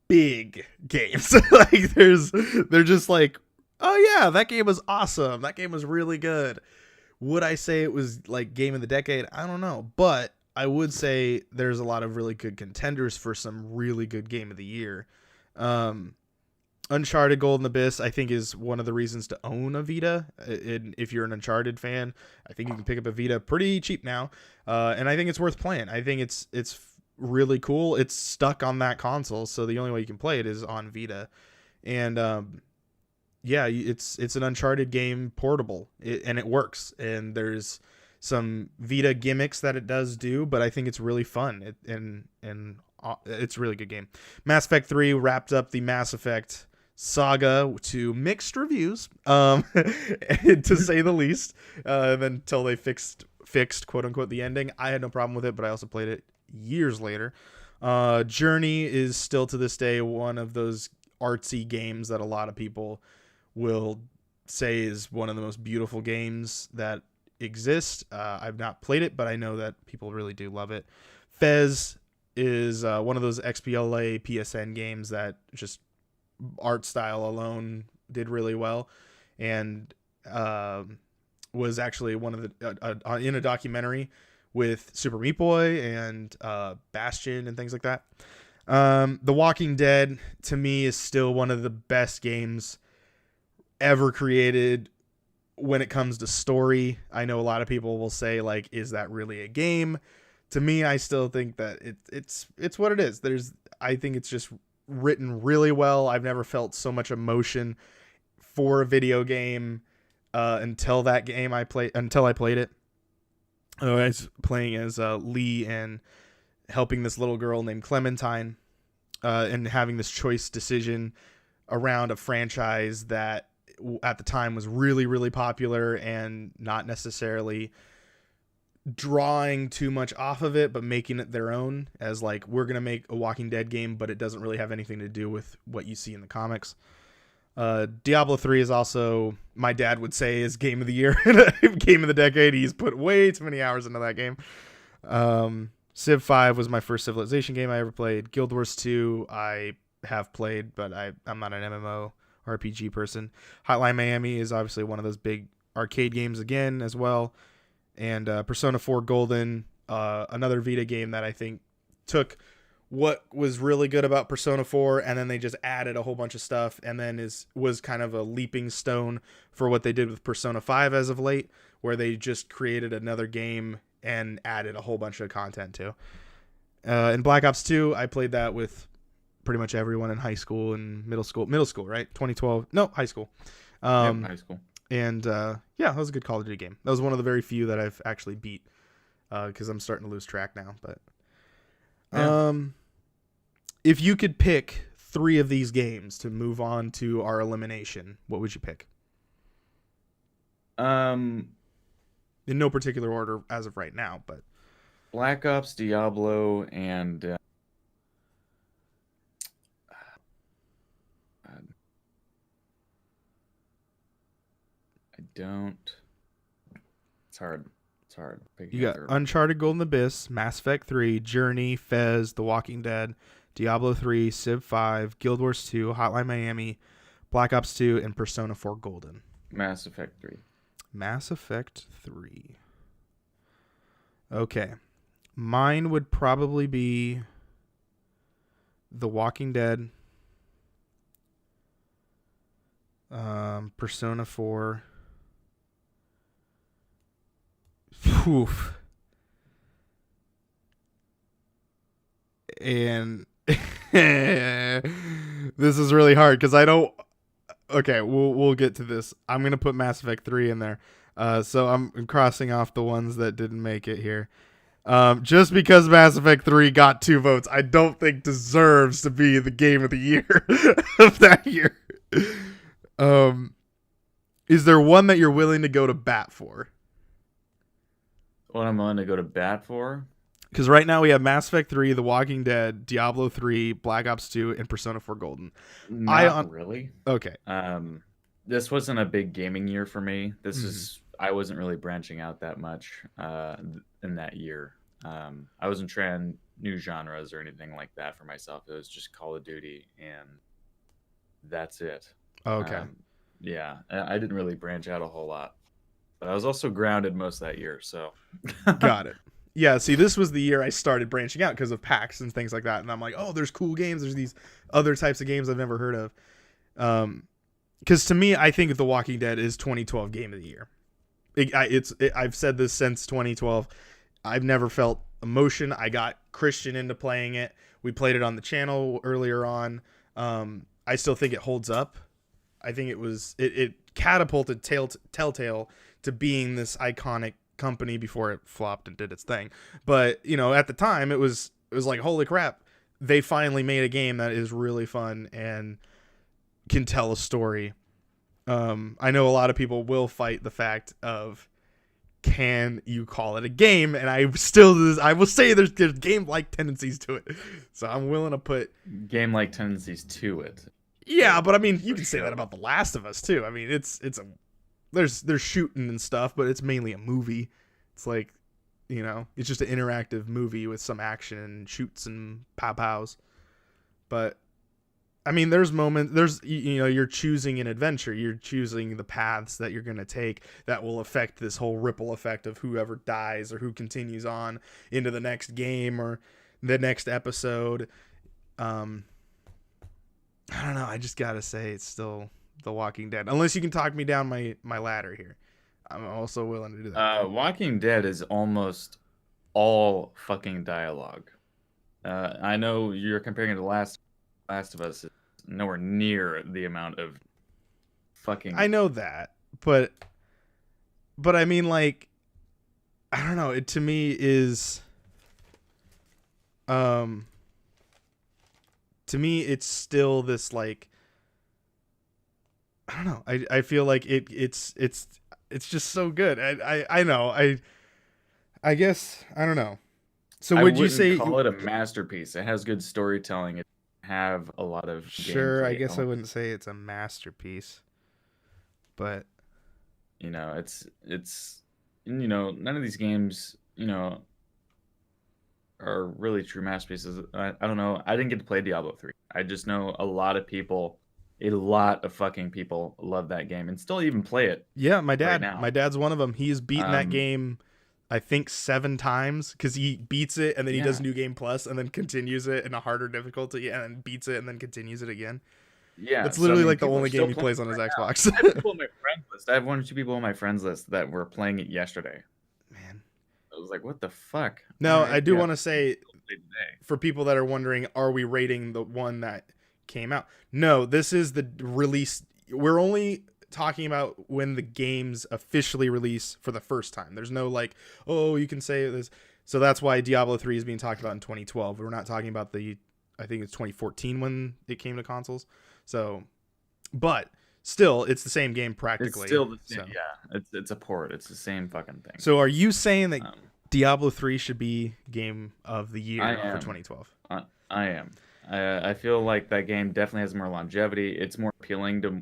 big games. Like they're just like, oh yeah, that game was awesome. That game was really good. Would I say it was like game of the decade? I don't know, but I would say there's a lot of really good contenders for some really good game of the year. Uncharted Golden Abyss, I think, is one of the reasons to own a Vita. If you're an Uncharted fan, I think you can pick up a Vita pretty cheap now, and I think it's worth playing. I think it's really cool. It's stuck on that console, so the only way you can play it is on Vita. And yeah, it's an Uncharted game portable, and it works. And there's some Vita gimmicks that it does do, but I think it's really fun. And it's a really good game. Mass Effect 3 wrapped up the Mass Effect saga to mixed reviews, to say the least. Until they fixed quote unquote the ending. I had no problem with it, but I also played it years later. Journey is still to this day one of those artsy games that a lot of people will say is one of the most beautiful games that exist. I've not played it, but I know that people really do love it. Fez is one of those XBLA PSN games that just art style alone did really well, and was actually one of the in a documentary with Super Meat Boy and Bastion and things like that. The Walking Dead to me is still one of the best games ever created when it comes to story. I know a lot of people will say, like, is that really a game? To me, I still think that it's what it is. I think it's just written really well. I've never felt so much emotion for a video game until I played it. I was playing as Lee and helping this little girl named Clementine, and having this choice decision around a franchise that at the time was really, really popular and not necessarily drawing too much off of it, but making it their own, as like, we're going to make a Walking Dead game, but it doesn't really have anything to do with what you see in the comics. Diablo 3 is also, my dad would say, is game of the year, game of the decade. He's put way too many hours into that game. Civ 5 was my first Civilization game I ever played. Guild Wars 2 I have played, but I'm not an MMO RPG person. Hotline Miami is obviously one of those big arcade games again as well. And Persona 4 Golden, another Vita game that I think took what was really good about Persona 4 and then they just added a whole bunch of stuff, and then was kind of a leaping stone for what they did with Persona 5 as of late, where they just created another game and added a whole bunch of content too. And Black Ops 2, I played that with pretty much everyone in high school and middle school, right? 2012. No, high school. High school. And yeah, that was a good Call of Duty game. That was one of the very few that I've actually beat, because I'm starting to lose track now. But if you could pick 3 of these games to move on to our elimination, what would you pick? In no particular order as of right now, but Black Ops, Diablo, and I don't. It's hard. You got Uncharted Golden Abyss, Mass Effect 3, Journey, Fez, The Walking Dead, Diablo 3, Civ 5, Guild Wars 2, Hotline Miami, Black Ops 2, and Persona 4 Golden. Mass Effect 3. Mass Effect 3. Okay. Mine would probably be The Walking Dead, Persona 4. Oof. And this is really hard because I don't. Okay, we'll get to this. I'm gonna put Mass Effect 3 in there. So I'm crossing off the ones that didn't make it here. Just because Mass Effect 3 got 2 votes, I don't think deserves to be the game of the year of that year. Is there one that you're willing to go to bat for? What I'm willing to go to bat for? Because right now we have Mass Effect 3, The Walking Dead, Diablo 3, Black Ops 2, and Persona 4 Golden. Not really. Okay. This wasn't a big gaming year for me. I wasn't really branching out that much in that year. I wasn't trying new genres or anything like that for myself. It was just Call of Duty, and that's it. Okay. Yeah, I didn't really branch out a whole lot. But I was also grounded most of that year, so. Got it. Yeah, see, this was the year I started branching out because of PAX and things like that. And I'm like, oh, there's cool games. There's these other types of games I've never heard of. Because to me, I think The Walking Dead is 2012 Game of the Year. I've said this since 2012. I've never felt emotion. I got Christian into playing it. We played it on the channel earlier on. I still think it holds up. I think it catapulted Telltale to being this iconic company before it flopped and did its thing. But you know, at the time, it was like, holy crap, they finally made a game that is really fun and can tell a story. I know a lot of people will fight the fact of, can you call it a game? And I will say there's game-like tendencies to it. So I'm willing to put game-like tendencies to it. Yeah, but I mean, you can say that about The Last of Us too. I mean, there's shooting and stuff, but it's mainly a movie. It's like, you know, it's just an interactive movie with some action and shoots and pow-pows. But I mean, there's you know, you're choosing an adventure. You're choosing the paths that you're going to take that will affect this whole ripple effect of whoever dies or who continues on into the next game or the next episode. I don't know. I just got to say it's still The Walking Dead. Unless you can talk me down my ladder here. I'm also willing to do that. Walking Dead is almost all fucking dialogue. I know you're comparing it to Last of Us. Nowhere near the amount of fucking. I know that, but I mean, like, I don't know. It to me is, to me it's still this, like, I don't know. I feel like it's just so good. I know. I guess I don't know. So would you say call it a masterpiece? It has good storytelling. It have a lot of sure. I guess elements. I wouldn't say it's a masterpiece, but you know, it's you know, none of these games, you know, are really true masterpieces. I don't know. I didn't get to play Diablo 3. I just know a lot of fucking people love that game and still even play it. Yeah, my dad. Right now. My dad's one of them. He has beaten that game, I think 7 times, because he beats it and then he does New Game Plus and then continues it in a harder difficulty and then beats it and then continues it again. Yeah, it's literally like the only game he plays on his Xbox. I have people on my friends list. I have 1 or 2 people on my friends list that were playing it yesterday. Man, I was like, what the fuck? No, I do want to say, for people that are wondering, are we rating the one that came out? No, this is the release. We're only talking about when the games officially release for the first time. There's no like, oh, you can say this. So that's why Diablo 3 is being talked about in 2012. We're not talking about I think it's 2014 when it came to consoles. So, but still, it's the same game practically. It's still the same. So. Yeah, it's a port. It's the same fucking thing. So are you saying that Diablo 3 should be game of the year for 2012? I am. I feel like that game definitely has more longevity. It's more appealing to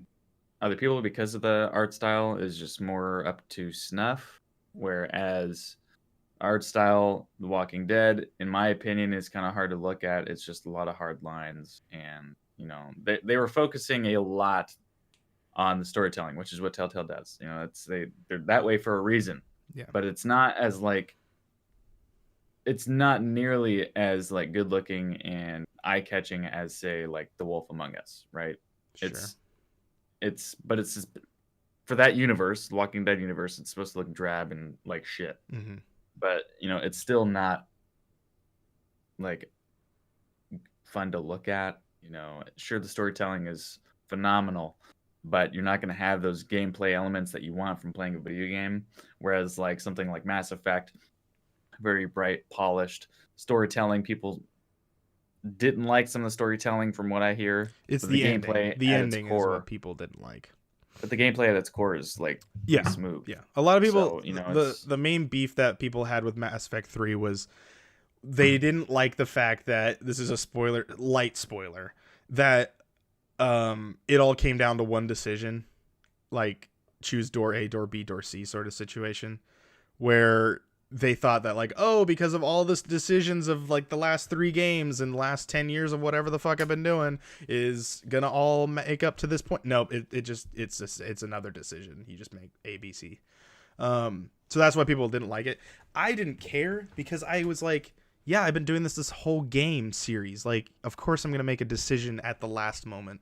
other people because of the art style is just more up to snuff. Whereas art style, The Walking Dead, in my opinion, is kind of hard to look at. It's just a lot of hard lines. And, you know, they were focusing a lot on the storytelling, which is what Telltale does. You know, they're that way for a reason. Yeah. But it's not as like, it's not nearly as like good looking and eye catching as say like The Wolf Among Us, right? Sure. But it's just, for that universe, the Walking Dead universe, it's supposed to look drab and like shit. Mm-hmm. But you know, it's still not like fun to look at. You know, sure, the storytelling is phenomenal, but you're not going to have those gameplay elements that you want from playing a video game. Whereas like something like Mass Effect, very bright, polished storytelling. People didn't like some of the storytelling from what I hear. It's the gameplay. The ending is what people didn't like. But the gameplay at its core is like smooth. Yeah. A lot of people, so, you know, the main beef that people had with Mass Effect 3 was they didn't like the fact that, this is a light spoiler, that it all came down to one decision, like choose door A, door B, door C sort of situation, where they thought that like, oh, because of all this decisions of like the last 3 games and last 10 years of whatever the fuck I've been doing is gonna all make up to this point. No, it's another decision. You just make A, B, C. So that's why people didn't like it. I didn't care because I was like, yeah, I've been doing this whole game series. Like, of course I'm gonna make a decision at the last moment.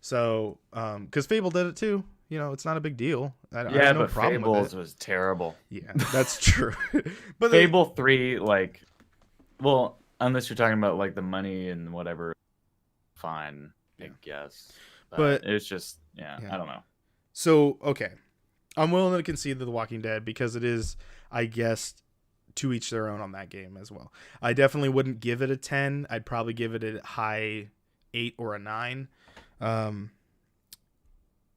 So, because Fable did it too. You know, it's not a big deal. I have no problem Fables with it. was terrible. Yeah, that's true. But Fable 3, like, well, unless you're talking about like the money and whatever, fine, I guess. But it was just I don't know. So okay, I'm willing to concede to The Walking Dead because it is, I guess, to each their own on that game as well. I definitely wouldn't give it a 10. I'd probably give it a high 8 or a 9.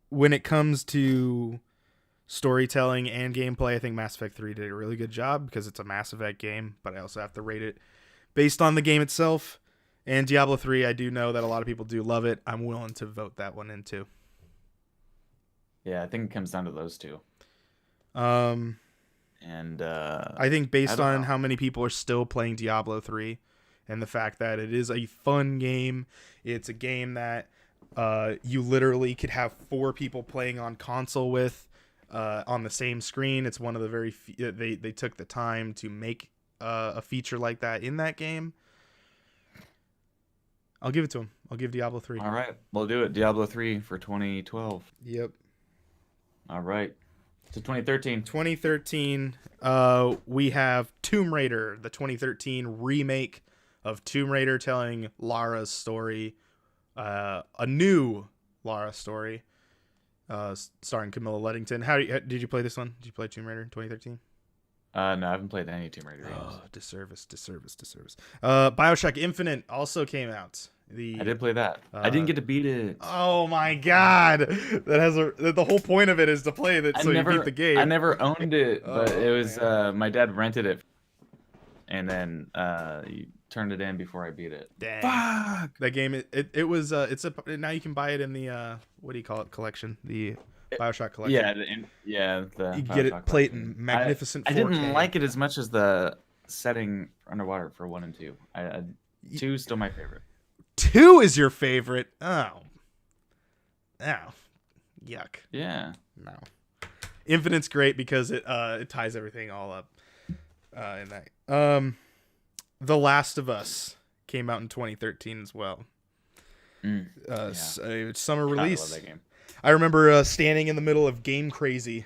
When it comes to storytelling and gameplay, I think Mass Effect 3 did a really good job because it's a Mass Effect game, but I also have to rate it based on the game itself. And Diablo 3, I do know that a lot of people do love it. I'm willing to vote that one in too. Yeah, I think it comes down to those two. And I think based on how many people are still playing Diablo 3 and the fact that it is a fun game, it's a game that you literally could have 4 people playing on console with on the same screen. It's one of the very they took the time to make a feature like that in that game. I'll give it to him. I'll give Diablo 3. All right, we'll do it. Diablo 3 for 2012. Yep. All right. To 2013. 2013, we have Tomb Raider, the 2013 remake of Tomb Raider, telling Lara's story, a new Lara story, starring Camilla Luddington. Did you play this one? Did you play Tomb Raider in 2013? No, I haven't played any Tomb Raider games. Oh, disservice. BioShock Infinite also came out. I did play that. I didn't get to beat it. Oh my god, the whole point of it is to play it so you beat the game. I never owned it, but it was my dad rented it, and then he turned it in before I beat it. Dang. Fuck. That game it was now you can buy it in the what do you call it, collection, the BioShock collection. Yeah, you get it played in magnificent 4K. I didn't like it as much as the setting underwater for 1 and 2. 2 is still my favorite. 2 is your favorite? Oh, yuck. Yeah. No. Infinite's great because it ties everything all up in that. The Last of Us came out in 2013 as well. Summer release. I love that game. I remember standing in the middle of Game Crazy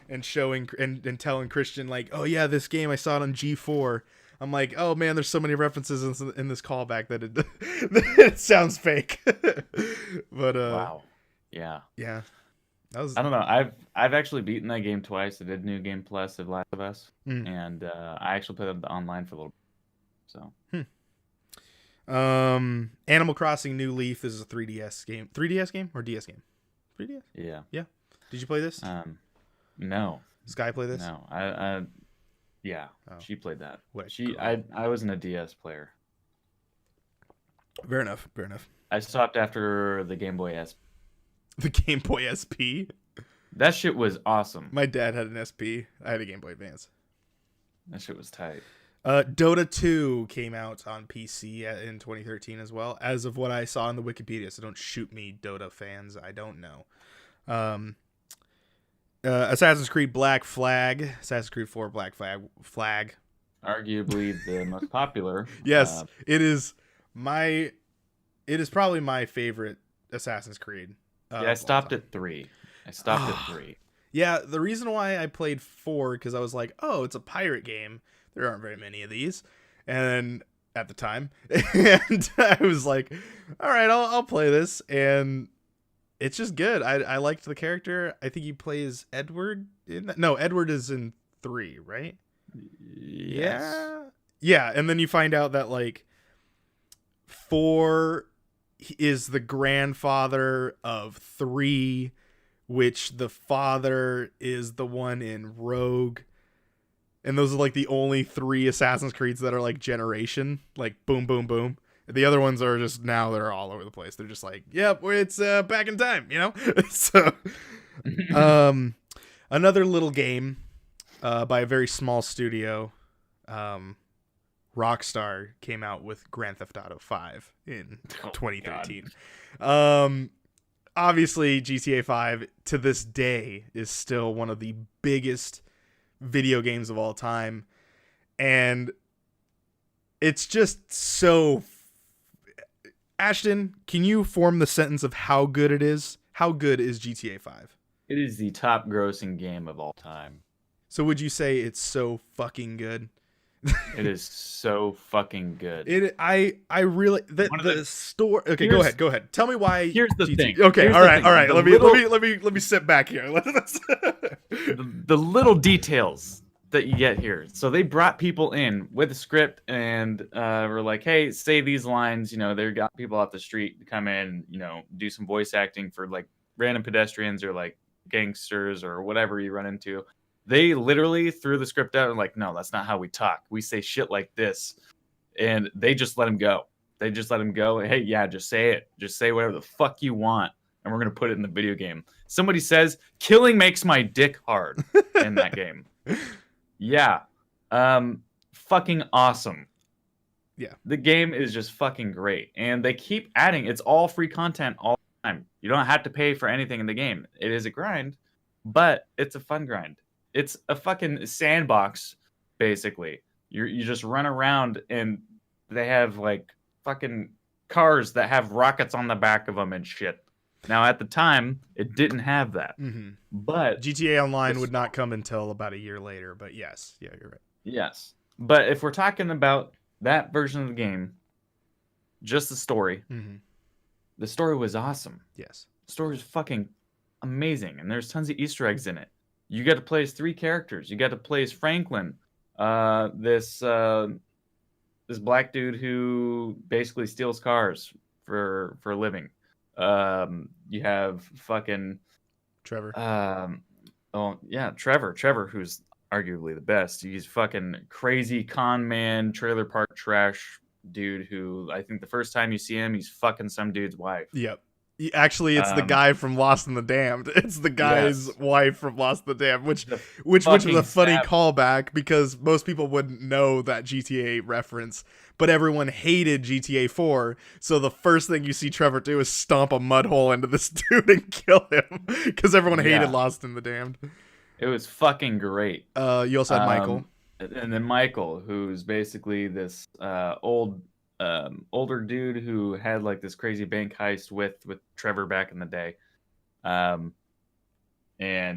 and showing and telling Christian, like, oh yeah, this game, I saw it on G4. I'm like, oh man, there's so many references in this callback that it sounds fake. But wow, yeah. That was. I don't know. I've actually beaten that game twice. I did New Game Plus of Last of Us, and I actually played it online for a little bit. So. Animal Crossing New Leaf is a 3DS game. 3DS game or DS game? 3DS. Yeah. Did you play this? No. Sky play this? No. Yeah, she played that. What? I wasn't a DS player. Fair enough. I stopped after the Game Boy SP. The Game Boy SP? That shit was awesome. My dad had an SP. I had a Game Boy Advance. That shit was tight. Dota 2 came out on PC in 2013 as well, as of what I saw in the Wikipedia. So don't shoot me, Dota fans. I don't know. Assassin's Creed Black Flag, Assassin's Creed 4 Black Flag. Arguably the most popular. Yes, it is probably my favorite Assassin's Creed. I stopped at 3. Yeah, the reason why I played 4 because I was like, oh, it's a pirate game. There aren't very many of these, and at the time, and I was like, all right, I'll play this, and it's just good. I liked the character. I think he plays Edward in that. No, Edward is in 3, right? Yes. Yeah, and then you find out that like 4 is the grandfather of 3, which the father is the one in Rogue. And those are like the only 3 Assassin's Creeds that are like generation, like boom, boom, boom. The other ones are just now they're all over the place. They're just like, yep, it's back in time, you know? So, another little game by a very small studio, Rockstar came out with Grand Theft Auto 5 in 2013. Obviously, GTA 5 to this day is still one of the biggest video games of all time, and it's just so. Ashton, can you form the sentence of how good it is? How good is GTA 5? It is the top grossing game of all time. So would you say it's so fucking good? It is so fucking good. I really One of the the story. Okay, here's go ahead. Tell me why here's the GT. thing. Okay, Here's all the right, thing. all right. The little Let me sit back here. Let's. the little details that you get here. So they brought people in with a script and were like, hey, say these lines. You know, they got people off the street to come in, you know, do some voice acting for like random pedestrians or like gangsters or whatever you run into. They literally threw the script out and like, no, that's not how we talk. We say shit like this. And they just let him go. They just let him go. Hey, yeah, just say it. Just say whatever the fuck you want. And we're going to put it in the video game. Somebody says, killing makes my dick hard in that game. Yeah. Fucking awesome. Yeah. The game is just fucking great. And they keep adding. It's all free content all the time. You don't have to pay for anything in the game. It is a grind, but it's a fun grind. It's a fucking sandbox, basically. You just run around and they have like fucking cars that have rockets on the back of them and shit. Now at the time, it didn't have that. Mm-hmm. But GTA Online would not come until about a year later. But yes, yeah, you're right. yes. But if we're talking about that version of the game, just the story, the story was awesome. Yes. The story is fucking amazing, and there's tons of Easter eggs in it. You got to play as 3 characters. You got to play as Franklin, this black dude who basically steals cars for a living. You have fucking Trevor. Trevor, who's arguably the best. He's fucking crazy con man, trailer park trash dude who I think the first time you see him, he's fucking some dude's wife. Yep. Actually, it's the guy from Lost and the Damned. It's the guy's wife from Lost and the Damned, which was a funny callback because most people wouldn't know that GTA reference, but everyone hated GTA 4. So the first thing you see Trevor do is stomp a mud hole into this dude and kill him because everyone hated Lost and the Damned. It was fucking great. You also had Michael. And then Michael, who's basically this older dude who had like this crazy bank heist with Trevor back in the day. And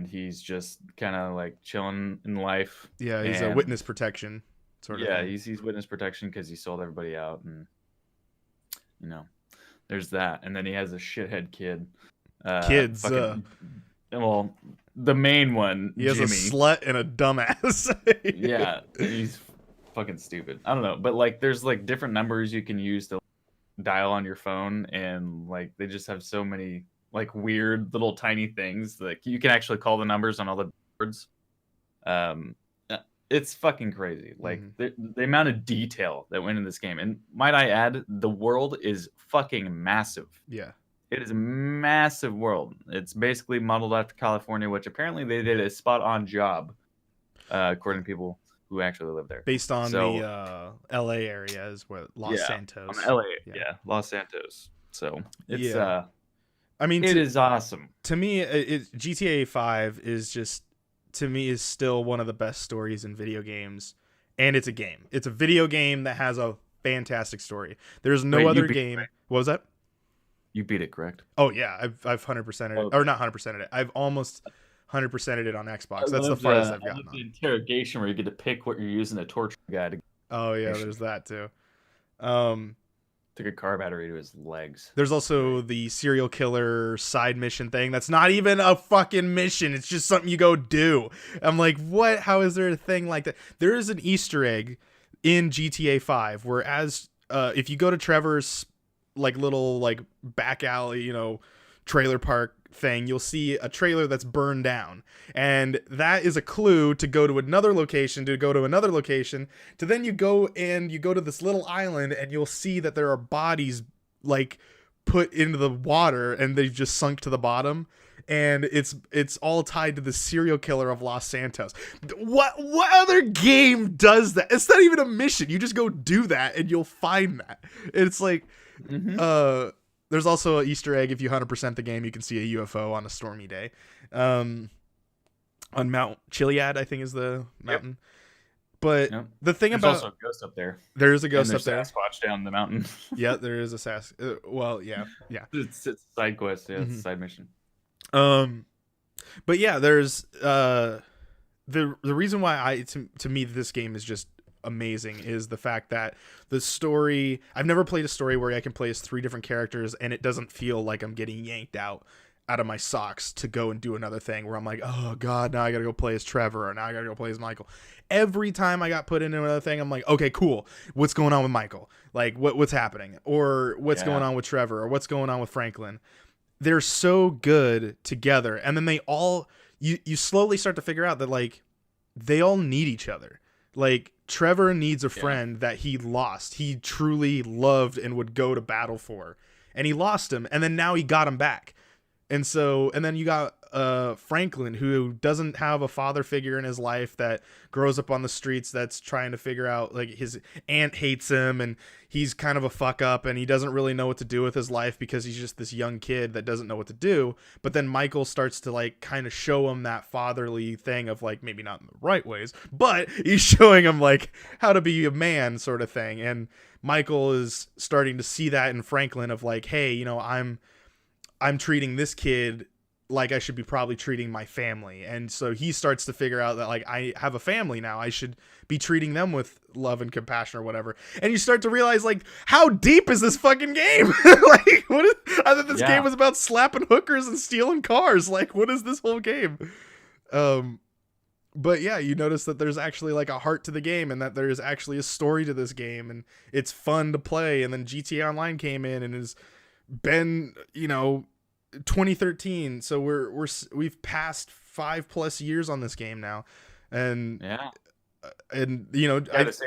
he's just kind of like chilling in life. Yeah, he's a witness protection sort of. Yeah, he's witness protection because he sold everybody out, and you know, there's that. And then he has a shithead kid. Kids. Well, the main one, he has Jimmy. A slut and a dumbass. Yeah, he's fucking stupid. I don't know, but like there's like different numbers you can use to dial on your phone, and like they just have so many like weird little tiny things. Like you can actually call the numbers on all the boards. It's fucking crazy. Like the amount of detail that went in this game, and might I add, the world is fucking massive. Yeah. It is a massive world. It's basically modeled after California, which apparently they did a spot-on job, according to people who actually live there. Based on the LA area is what Los Santos. LA, Los Santos. So it's I mean, it is awesome. To me, GTA 5 is just is still one of the best stories in video games, and it's a game. It's a video game that has a fantastic story. There's no other game. What was that? You beat it, correct? Oh yeah, I've 100%ed it, or not 100%ed it. I've almost 100%ed it on Xbox. That's the farthest I've gotten. The interrogation where you get to pick what you're using to torture a guy. Oh yeah, there's that too. Took a car battery to his legs. There's also the serial killer side mission thing. That's not even a fucking mission. It's just something you go do. I'm like, what? How is there a thing like that? There is an Easter egg in GTA 5 where if you go to Trevor's like little like back alley, trailer park thing, you'll see a trailer that's burned down, and that is a clue to go to another location, to then you go to this little island, and you'll see that there are bodies like put into the water and they've just sunk to the bottom, and it's all tied to the serial killer of Los Santos. What other game does that? It's not even a mission. You just go do that and you'll find that. It's like there's also an Easter egg. If you 100% the game, you can see a UFO on a stormy day. On Mount Chiliad, I think is the mountain. But the thing there's also a ghost up there. There is a ghost up there. Sasquatch down the mountain. Yeah, there is a well, yeah. It's a side quest. Yeah, it's a side mission. But yeah, there's the reason why to me this game is just amazing is the fact that the story, I've never played a story where I can play as 3 different characters and it doesn't feel like I'm getting yanked out of my socks to go and do another thing where I'm like, oh god, now I gotta go play as Trevor, or now I gotta go play as Michael. Every time I got put into another thing, I'm like, okay, cool, what's going on with Michael, like what's happening, or what's going on with Trevor, or what's going on with Franklin. They're so good together, and then they all, you slowly start to figure out that like they all need each other. Like Trevor needs a friend that he lost, he truly loved and would go to battle for, and he lost him, and then now he got him back. And then you got Franklin, who doesn't have a father figure in his life, that grows up on the streets, that's trying to figure out, like, his aunt hates him and he's kind of a fuck up and he doesn't really know what to do with his life because he's just this young kid that doesn't know what to do. But then Michael starts to like kind of show him that fatherly thing of like, maybe not in the right ways, but he's showing him like how to be a man sort of thing. And Michael is starting to see that in Franklin of like, hey, you know, I'm treating this kid like I should be probably treating my family. And so he starts to figure out that like, I have a family now, I should be treating them with love and compassion or whatever. And you start to realize like, how deep is this fucking game? Like, what is, I thought this game was about slapping hookers and stealing cars. Like, what is this whole game? But yeah, you notice that there's actually like a heart to the game, and that there's actually a story to this game, and it's fun to play. And then GTA Online came in and has been, you know, 2013, so we've passed 5+ years on this game now. And you know, I gotta say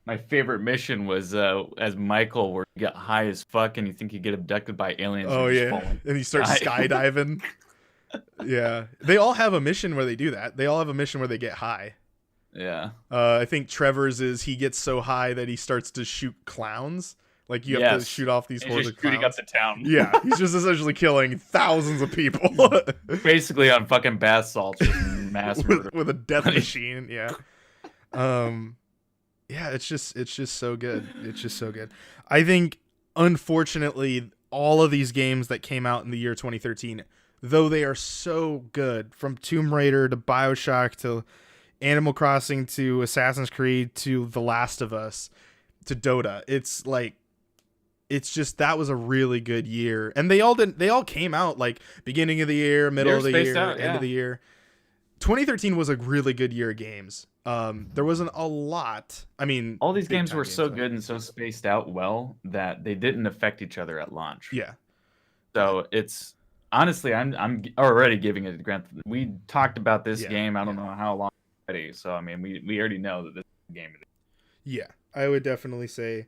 my favorite mission was as Michael, where you get high as fuck and you think you get abducted by aliens. Oh yeah, and he starts skydiving. Yeah, they all have a mission where they do that. They all have a mission where they get high. Yeah. I think Trevor's is he gets so high that he starts to shoot clowns. Like you have to shoot off these hordes of clowns. Shooting up the town. Yeah, he's just essentially killing thousands of people. Basically on fucking bath salts, mass murder. with a death machine. Yeah. Yeah, it's just so good. It's just so good. I think, unfortunately, all of these games that came out in the year 2013, though they are so good, from Tomb Raider to BioShock to Animal Crossing to Assassin's Creed to The Last of Us to Dota, it's like, it's just, that was a really good year. And they all came out like beginning of the year, middle of the year, end of the year. 2013 was a really good year of games. There wasn't a lot. I mean, all these games were so good and so spaced out well that they didn't affect each other at launch. Yeah. So it's, honestly, I'm already giving it a grant. We talked about this game, I don't know how long already. So I mean, we already know that this game is. Yeah, I would definitely say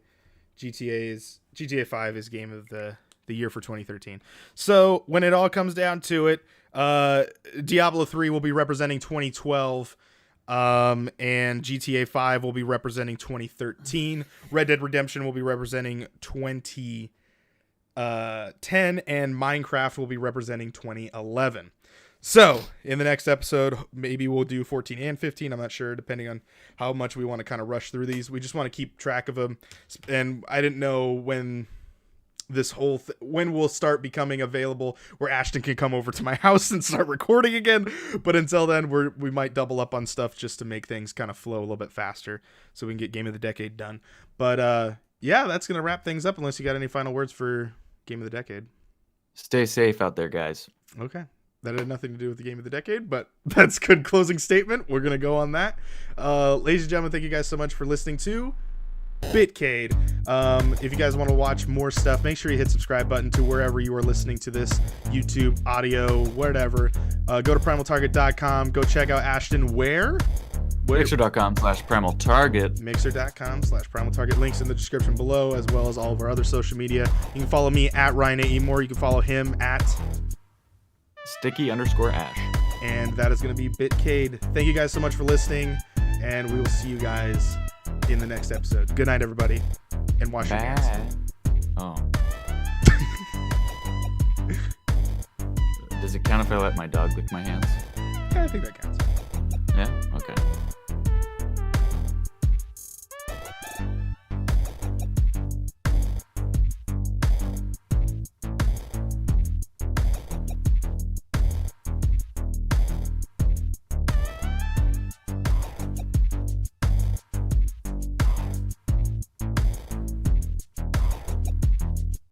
GTA 5 is game of the year for 2013. So when it all comes down to it, Diablo 3 will be representing 2012, and GTA 5 will be representing 2013. Red Dead Redemption will be representing 2010, and Minecraft will be representing 2011. So in the next episode, maybe we'll do 14 and 15. I'm not sure, depending on how much we want to kind of rush through these. We just want to keep track of them. And I didn't know when this whole when we'll start becoming available where Ashton can come over to my house and start recording again. But until then, we might double up on stuff just to make things kind of flow a little bit faster so we can get Game of the Decade done. But yeah, that's going to wrap things up, unless you got any final words for Game of the Decade. Stay safe out there, guys. Okay. That had nothing to do with the Game of the Decade, but that's a good closing statement. We're going to go on that. Ladies and gentlemen, thank you guys so much for listening to Bitcade. If you guys want to watch more stuff, make sure you hit subscribe button to wherever you are listening to this, YouTube, audio, whatever. Go to primaltarget.com. Go check out Ashton where? Mixer.com/Primal Target. Mixer.com/Primal Target. Links in the description below, as well as all of our other social media. You can follow me at Ryan A. Moore. You can follow him at Sticky_Ash. And that is going to be Bitcade. Thank you guys so much for listening, and we will see you guys in the next episode. Good night, everybody, and wash your hands. Oh. Does it count if I let my dog lick my hands? Yeah, I think that counts. Yeah? Okay.